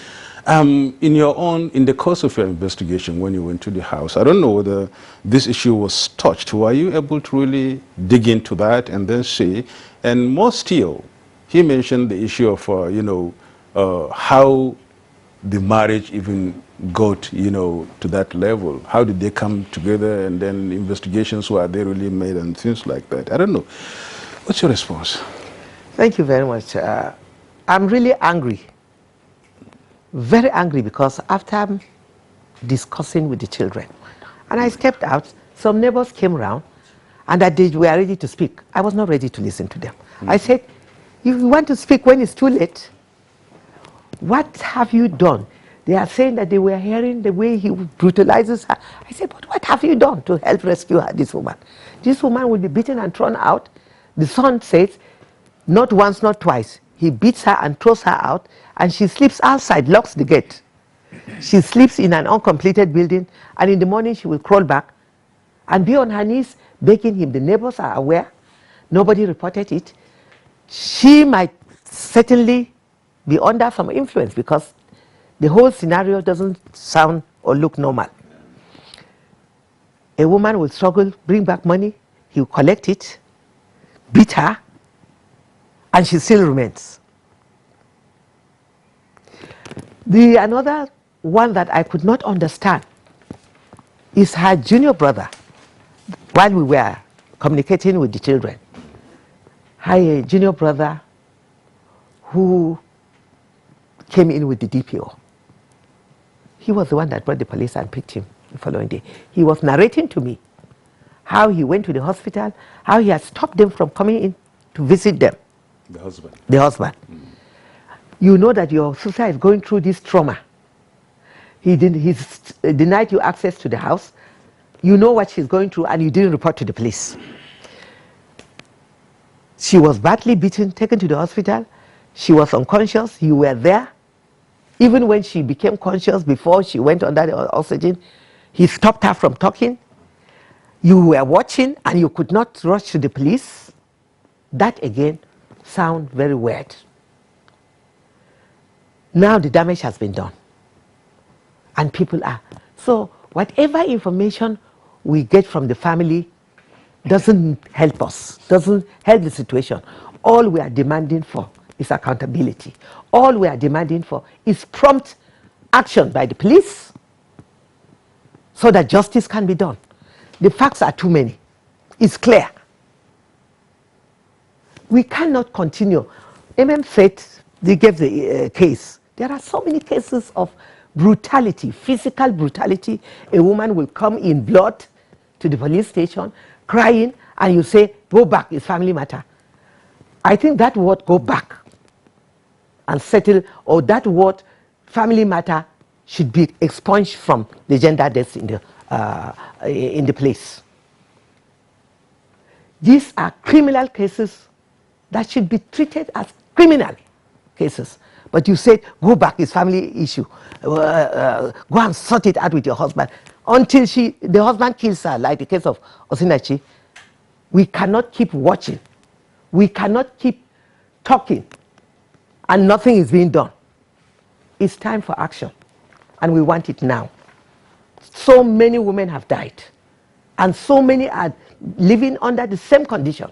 In the course of your investigation, when you went to the house, I don't know whether this issue was touched. Were you able to really dig into that and then see? And more still, he mentioned the issue of, how the marriage even got, to that level. How did they come together, and then investigations were they really made and things like that? I don't know. What's your response? Thank you very much. I'm really angry, very angry, because after discussing with the children, and I stepped out, some neighbors came around, and that they were ready to speak. I was not ready to listen to them. I said, if you want to speak when it's too late, what have you done? They are saying that they were hearing the way he brutalizes her. I said, but what have you done to help rescue her, this woman? This woman will be beaten and thrown out. The son says, not once, not twice. He beats her and throws her out, and she sleeps outside, locks the gate. She sleeps in an uncompleted building, and in the morning she will crawl back and be on her knees begging him. The neighbors are aware. Nobody reported it. She might certainly be under some influence because the whole scenario doesn't sound or look normal. A woman will struggle, bring back money, he will collect it, beat her, and she still remains. Another one that I could not understand is her junior brother. While we were communicating with the children, her junior brother who came in with the DPO, he was the one that brought the police and picked him the following day. He was narrating to me how he went to the hospital, how he had stopped them from coming in to visit them. The husband. The husband. You know that your sister is going through this trauma. He's denied you access to the house. You know what she's going through, and you didn't report to the police. She was badly beaten, taken to the hospital. She was unconscious. You were there. Even when she became conscious, before she went under the oxygen, he stopped her from talking. You were watching, and you could not rush to the police. That again sounds very weird. Now the damage has been done, and people are. So whatever information we get from the family doesn't help us, doesn't help the situation. All we are demanding for is accountability. All we are demanding for is prompt action by the police so that justice can be done. The facts are too many. It's clear. We cannot continue. said they gave the case. There are so many cases of brutality, physical brutality. A woman will come in blood to the police station crying, and you say, go back, it's family matter. I think that word, go back and settle, or that word, family matter, should be expunged from the gender deaths in the place. These are criminal cases that should be treated as criminal cases. But you said, go back, it's family issue. Go and sort it out with your husband. Until the husband kills her, like the case of Osinachi, we cannot keep watching. We cannot keep talking, and nothing is being done. It's time for action, and we want it now. So many women have died, and so many are living under the same condition.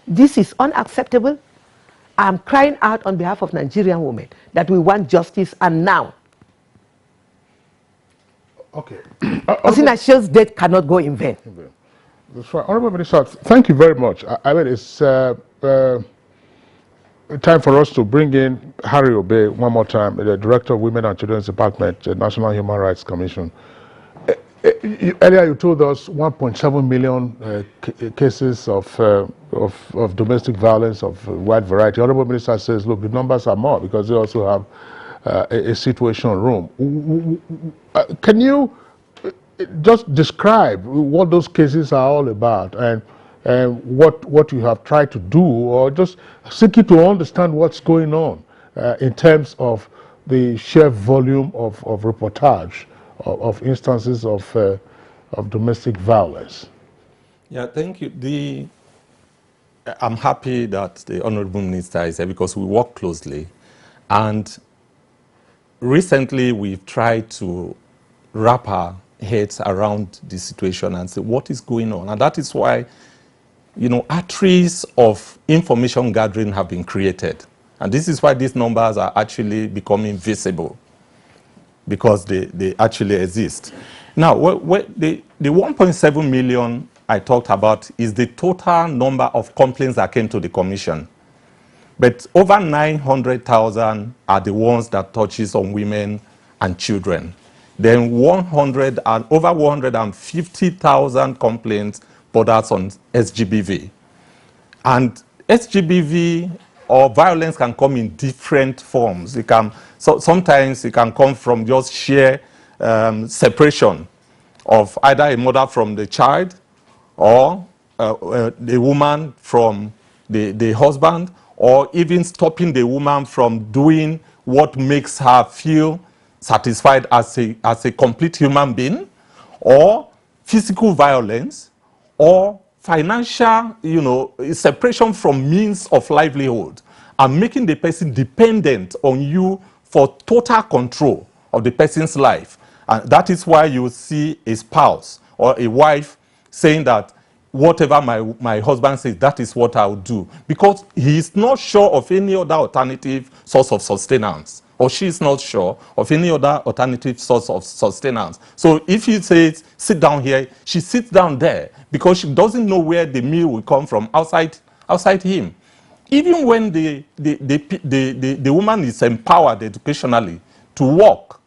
This is unacceptable. I'm crying out on behalf of Nigerian women that we want justice, and now. Okay. Osinachi's death cannot go in vain. That's right. Honorable Minister, thank you very much. I mean, it's time for us to bring in Harry Obey one more time, the Director of Women and Children's Department, National Human Rights Commission. Earlier you told us 1.7 million cases of domestic violence of wide variety. Honorable Minister says, look, the numbers are more because they also have a situation room. Can you just describe what those cases are all about and what you have tried to do, or just seeking to understand what's going on in terms of the sheer volume of reportage of instances of domestic violence? Yeah, thank you. I'm happy that the Honorable Minister is here because we work closely. And recently we've tried to wrap our heads around the situation and say what is going on. And that is why, arteries of information gathering have been created. And this is why these numbers are actually becoming visible, because they actually exist. Now, the 1.7 million I talked about is the total number of complaints that came to the commission. But over 900,000 are the ones that touches on women and children. Then over 150,000 complaints, but that's on SGBV. And SGBV or violence can come in different forms. Sometimes it can come from just sheer separation of either a mother from the child or the woman from the husband, or even stopping the woman from doing what makes her feel satisfied as a complete human being, or physical violence, or financial, separation from means of livelihood, and making the person dependent on you for total control of the person's life. And that is why you see a spouse or a wife saying that whatever my husband says, that is what I will do, because he is not sure of any other alternative source of sustenance, or she is not sure of any other alternative source of sustenance. So if he says, sit down here, she sits down there because she doesn't know where the meal will come from outside him. Even when the woman is empowered educationally to work,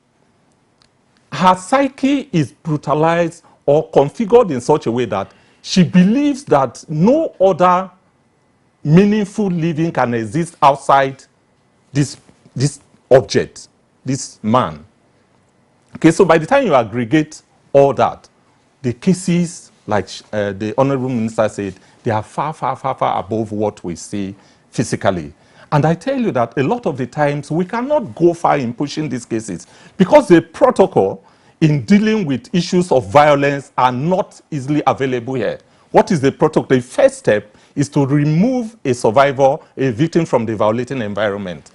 her psyche is brutalized or configured in such a way that she believes that no other meaningful living can exist outside this object, this man. Okay, so by the time you aggregate all that, the cases, like the Honorable Minister said, they are far, far, far, far above what we see physically. And I tell you that a lot of the times we cannot go far in pushing these cases because the protocol in dealing with issues of violence are not easily available here. What is the protocol? The first step is to remove a survivor, a victim from the violating environment.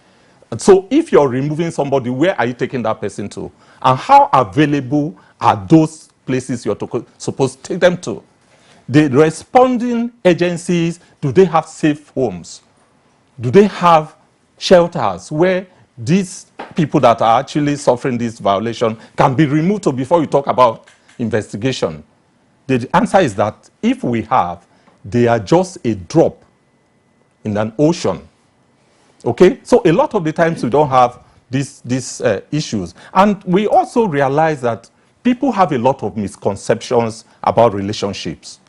So if you're removing somebody, where are you taking that person to? And how available are those places you're supposed to take them to? The responding agencies, do they have safe homes? Do they have shelters where these people that are actually suffering this violation can be removed to before you talk about investigation? The answer is that if we have, they are just a drop in an ocean. Okay? So a lot of the times we don't have these issues. And we also realize that people have a lot of misconceptions about relationships.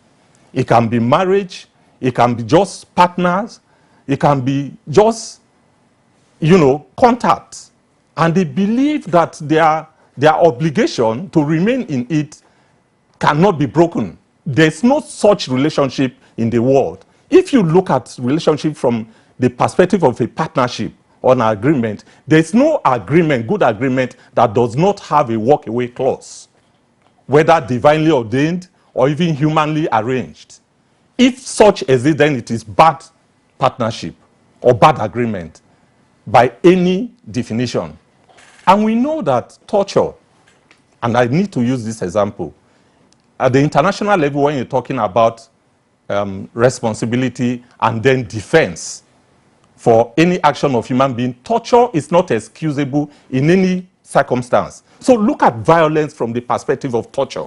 It can be marriage, it can be just partners, it can be just, contact. And they believe that their obligation to remain in it cannot be broken. There's no such relationship in the world. If you look at relationship from the perspective of a partnership or an agreement, there's no agreement, good agreement, that does not have a walk-away clause, whether divinely ordained or even humanly arranged. If such exists, then it is bad partnership or bad agreement by any definition. And we know that torture, and I need to use this example, at the international level, when you're talking about responsibility and then defense for any action of human being, torture is not excusable in any circumstance. So look at violence from the perspective of torture.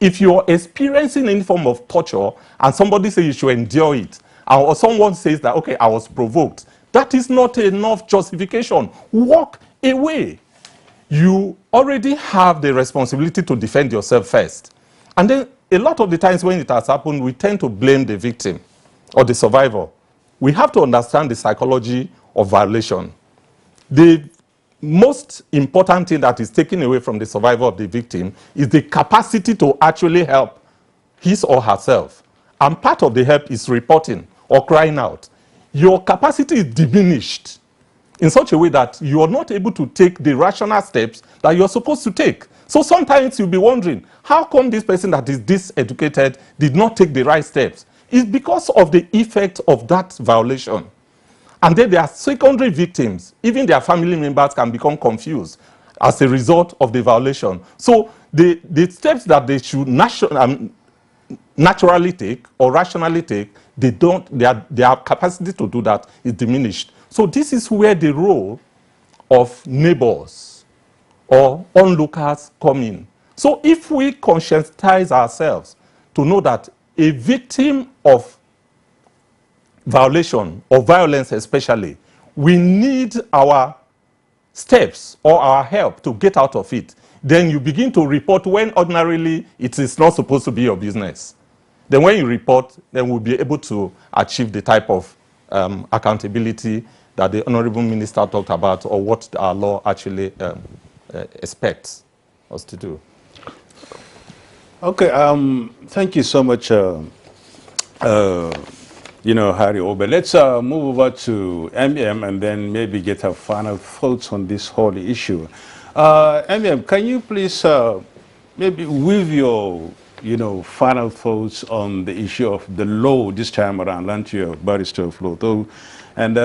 If you're experiencing any form of torture and somebody says you should endure it, or someone says that, okay, I was provoked, that is not enough justification. Walk away. You already have the responsibility to defend yourself first. And then a lot of the times when it has happened, we tend to blame the victim or the survivor. We have to understand the psychology of violation. The most important thing that is taken away from the survivor of the victim is the capacity to actually help his or herself. And part of the help is reporting or crying out. Your capacity is diminished in such a way that you are not able to take the rational steps that you're supposed to take. So sometimes you'll be wondering, how come this person that is this educated did not take the right steps? It's because of the effect of that violation. And then there are secondary victims. Even their family members can become confused as a result of the violation. So the steps that they should naturally take or rationally take, they don't, their capacity to do that is diminished. So this is where the role of neighbors or onlookers come in. So if we conscientize ourselves to know that a victim of violation or violence especially, we need our steps or our help to get out of it, then you begin to report when ordinarily it is not supposed to be your business. Then when you report, then we'll be able to achieve the type of accountability that the Honorable Minister talked about, or what our law actually expects us to do. Okay, thank you so much, Harry Obe. Let's move over to MM and then maybe get our final thoughts on this whole issue. MM, can you please maybe weave your final thoughts on the issue of the law this time around, Lantia Barrister Floto. And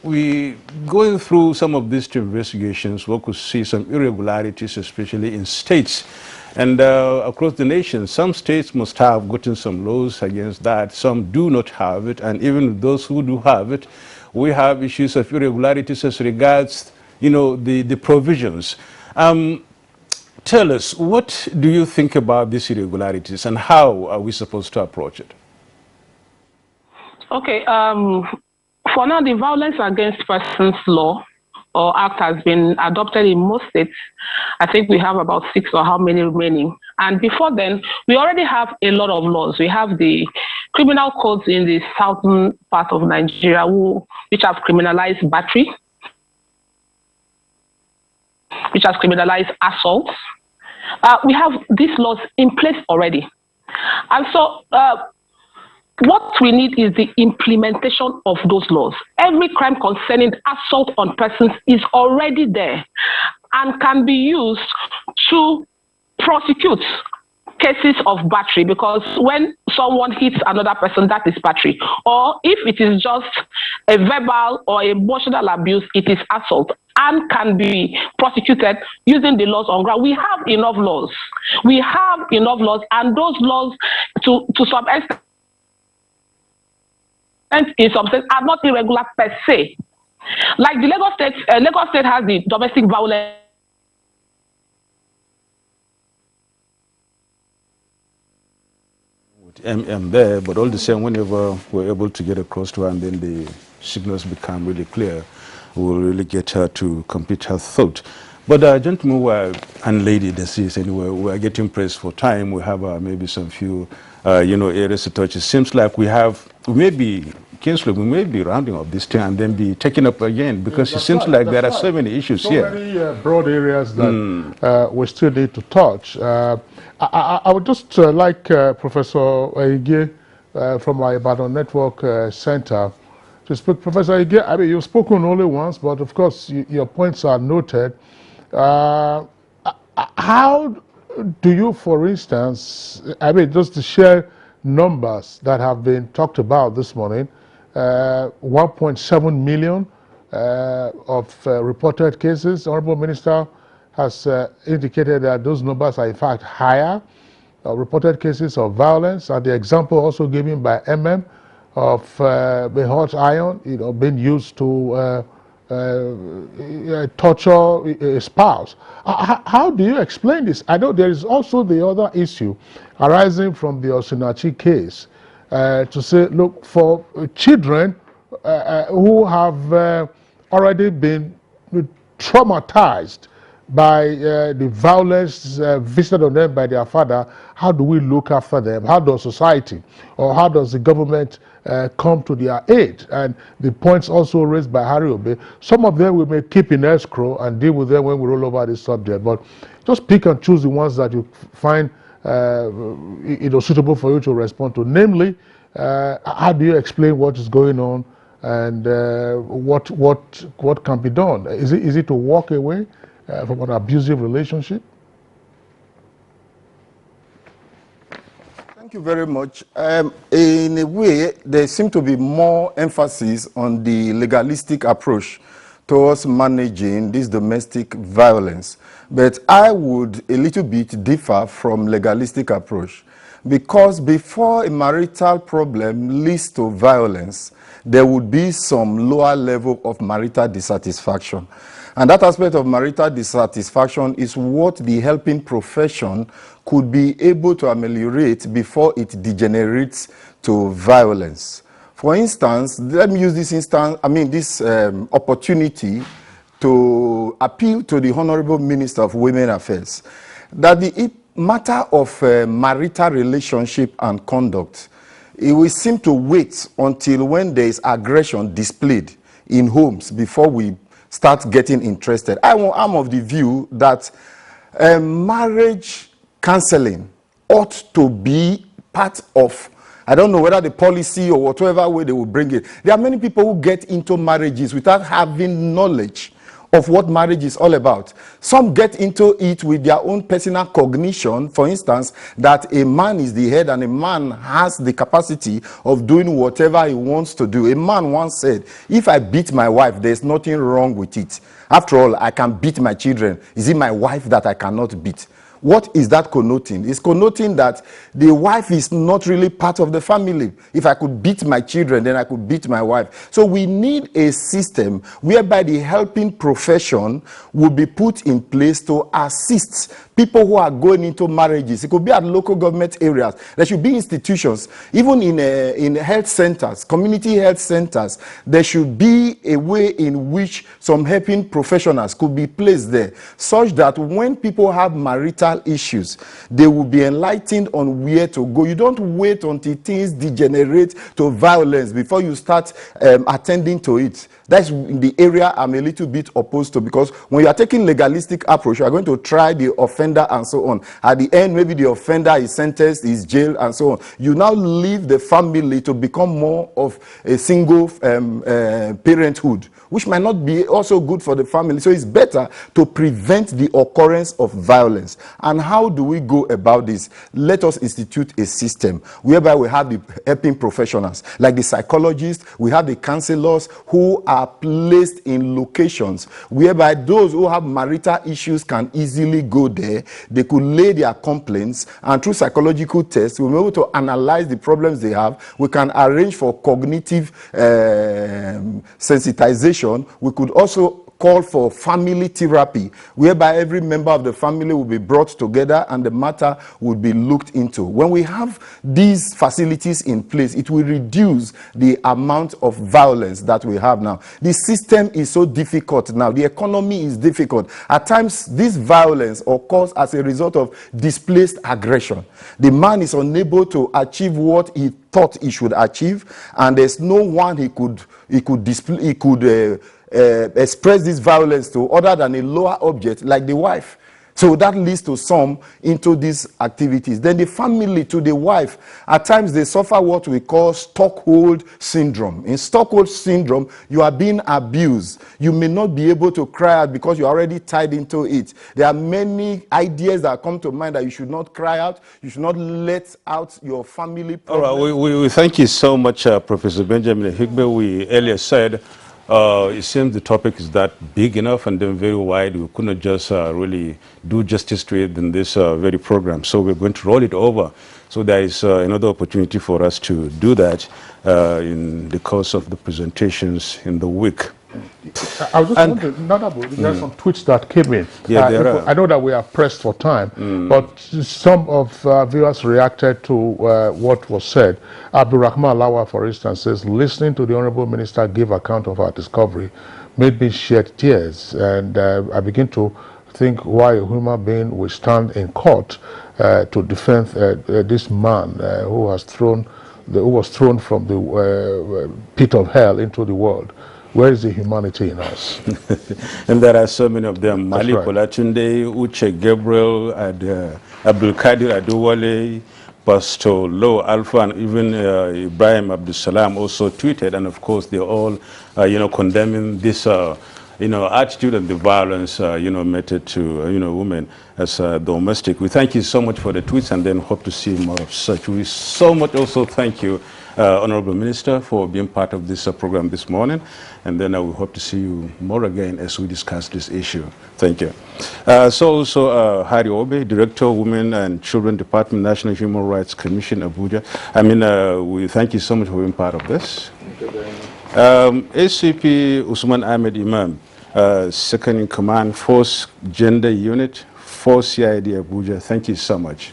we going through some of these investigations, we could see some irregularities, especially in states. And across the nation, some states must have gotten some laws against that. Some do not have it. And even those who do have it, we have issues of irregularities as regards, the provisions. Tell us, what do you think about these irregularities and how are we supposed to approach it? Okay, for now, the Violence Against Persons Law or Act has been adopted in most states. I think we have about 6 or how many remaining. And before then, we already have a lot of laws. We have the criminal codes in the southern part of Nigeria, which have criminalized battery, which has criminalized assault. We have these laws in place already. And so what we need is the implementation of those laws. Every crime concerning assault on persons is already there and can be used to prosecute cases of battery, because when someone hits another person, that is battery. Or if it is just a verbal or emotional abuse, it is assault and can be prosecuted using the laws on ground. We have enough laws. We have enough laws, and those laws to some extent, in some sense, are not irregular per se. Like the Lagos State has the domestic violence there, but all the same, whenever we're able to get across to her and then the signals become really clear, we'll really get her to complete her thought. But gentlemen and lady, this is anyway, we're getting pressed for time. We have maybe some few, areas to touch. It seems like we may be rounding up this thing and then be taken up again, because it seems like there are so many issues here. So many broad areas that we still need to touch. I would just like Professor Ige from our Ibadan Network Center to speak. Professor Ige, I mean, you've spoken only once, but of course your points are noted. How do you, for instance, I mean, just to share numbers that have been talked about this morning, 1.7 million of reported cases. The Honorable Minister has indicated that those numbers are in fact higher. Reported cases of violence, and the example also given by MM of the hot iron, being used to torture a spouse. How do you explain this? I know there is also the other issue arising from the Osinachi case to say, look, for children who have already been traumatized by the violence visited on them by their father, how do we look after them? How does society or how does the government come to their aid? And the points also raised by Harry Obe, some of them we may keep in escrow and deal with them when we roll over this subject, but just pick and choose the ones that you find suitable for you to respond to. Namely, how do you explain what is going on and what can be done? Is it to walk away from an abusive relationship? Thank you very much. In a way, there seems to be more emphasis on the legalistic approach towards managing this domestic violence. But I would a little bit differ from legalistic approach, because before a marital problem leads to violence, there would be some lower level of marital dissatisfaction. And that aspect of marital dissatisfaction is what the helping profession could be able to ameliorate before it degenerates to violence. For instance, let me use this opportunity to appeal to the Honorable Minister of Women Affairs that the matter of marital relationship and conduct, it will seem to wait until when there is aggression displayed in homes before we start getting interested. I'm of the view that marriage counseling ought to be part of, I don't know whether the policy or whatever way they will bring it. There are many people who get into marriages without having knowledge of what marriage is all about. Some get into it with their own personal cognition, for instance, that a man is the head and a man has the capacity of doing whatever he wants to do. A man once said, if I beat my wife, there's nothing wrong with it. After all, I can beat my children. Is it my wife that I cannot beat? What is that connoting? It's connoting that the wife is not really part of the family. If I could beat my children, then I could beat my wife. So we need a system whereby the helping profession will be put in place to assist people who are going into marriages. It could be at local government areas. There should be institutions, even in health centers, community health centers. There should be a way in which some helping professionals could be placed there, such that when people have marital issues, they will be enlightened on where to go. You don't wait until things degenerate to violence before you start attending to it. That's the area I'm a little bit opposed to, because when you are taking legalistic approach, you are going to try the offender and so on. At the end, maybe the offender is sentenced, is jailed and so on. You now leave the family to become more of a single parenthood, which might not be also good for the family. So it's better to prevent the occurrence of violence. And how do we go about this? Let us institute a system whereby we have the helping professionals, like the psychologists, we have the counselors who are placed in locations whereby those who have marital issues can easily go there. They could lay their complaints, and through psychological tests, we'll be able to analyze the problems they have. We can arrange for cognitive sensitization. We could also call for family therapy, whereby every member of the family will be brought together and the matter will be looked into. When we have these facilities in place, it will reduce the amount of violence that we have now. The system is so difficult now. The economy is difficult. At times, this violence occurs as a result of displaced aggression. The man is unable to achieve what he thought he should achieve, and there's no one he could express this violence to other than a lower object like the wife. So that leads to some into these activities. Then the family to the wife, at times they suffer what we call Stockholm syndrome. In Stockholm syndrome, you are being abused. You may not be able to cry out because you're already tied into it. There are many ideas that come to mind that you should not cry out. You should not let out your family problems. All right, we thank you so much, Professor Benjamin Higbe. We earlier said it seems the topic is that big enough and then very wide. We couldn't just really do justice to it in this very program. So we're going to roll it over. So there is another opportunity for us to do that in the course of the presentations in the week I was just wondering, there are some tweets that came in. Yeah, there are. I know that we are pressed for time, but some of viewers reacted to what was said. Abdurrahman Lawa, for instance, says, listening to the Honorable Minister give account of our discovery made me shed tears, and I begin to think why a human being will stand in court to defend this man who was thrown from the pit of hell into the world. Where is the humanity in us? And there are so many of them. That's Mali right. Kolatunde, Uche Gabriel, and Abdul Kadir Aduwale, Pastor Lo Alpha, and even Ibrahim Abdul Salam also tweeted. And of course, they're all, condemning this, attitude and the violence, meted to, women as domestic. We thank you so much for the tweets, and then hope to see more of such. We so much also thank you, Honorable Minister, for being part of this program this morning. And then we hope to see you more again as we discuss this issue. Thank you. So also Hari Obe, Director, Women and Children Department, National Human Rights Commission, Abuja. We thank you so much for being part of this. ACP Usman Ahmed Imam, Second in Command, Force Gender Unit, Force CID Abuja. Thank you so much.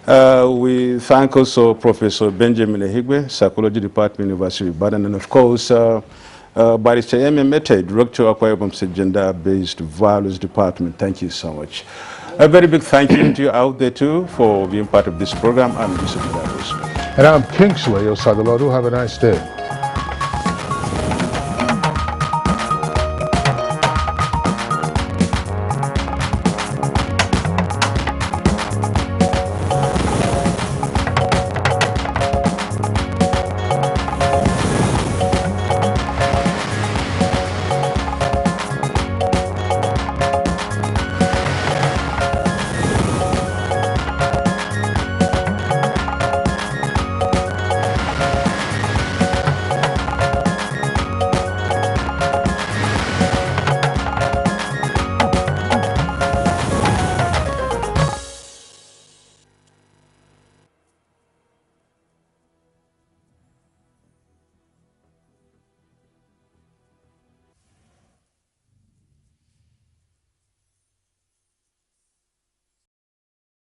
We thank also Professor Benjamin Ehigwe, Psychology Department, University of Ibadan, and of course, Barrister M. Mete, Director of Akwa Gender-Based Violence Department. Thank you so much. A very big thank you to you out there too for being part of this program. I'm Yusuf Davos. And I'm Kingsley Osadolodu. Have a nice day.